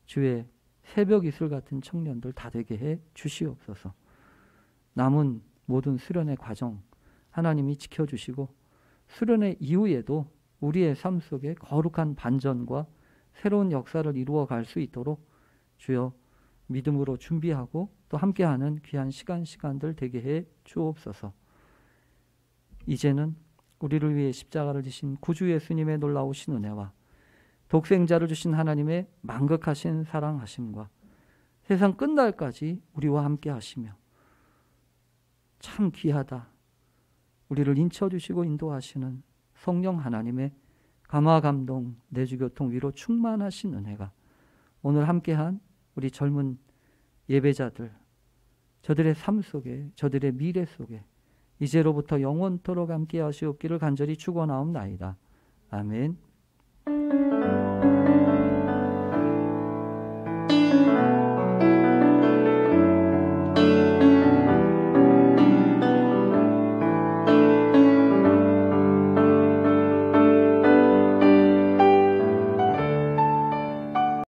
주의 새벽 이슬 같은 청년들 다 되게 해 주시옵소서. 남은 모든 수련의 과정 하나님이 지켜주시고 수련의 이후에도 우리의 삶 속에 거룩한 반전과 새로운 역사를 이루어 갈 수 있도록 주여 믿음으로 준비하고 또 함께하는 귀한 시간들 되게 해 주옵소서. 이제는 우리를 위해 십자가를 지신 구주 예수님의 놀라우신 은혜와 독생자를 주신 하나님의 만극하신 사랑하심과 세상 끝날까지 우리와 함께 하시며 참 귀하다 우리를 인쳐주시고 인도하시는 성령 하나님의 감화 감동 내주교통 위로 충만하신 은혜가 오늘 함께한 우리 젊은 예배자들 저들의 삶 속에 저들의 미래 속에 이제로부터 영원토록 함께 하시옵기를 간절히 축원하옵나이다. 아멘.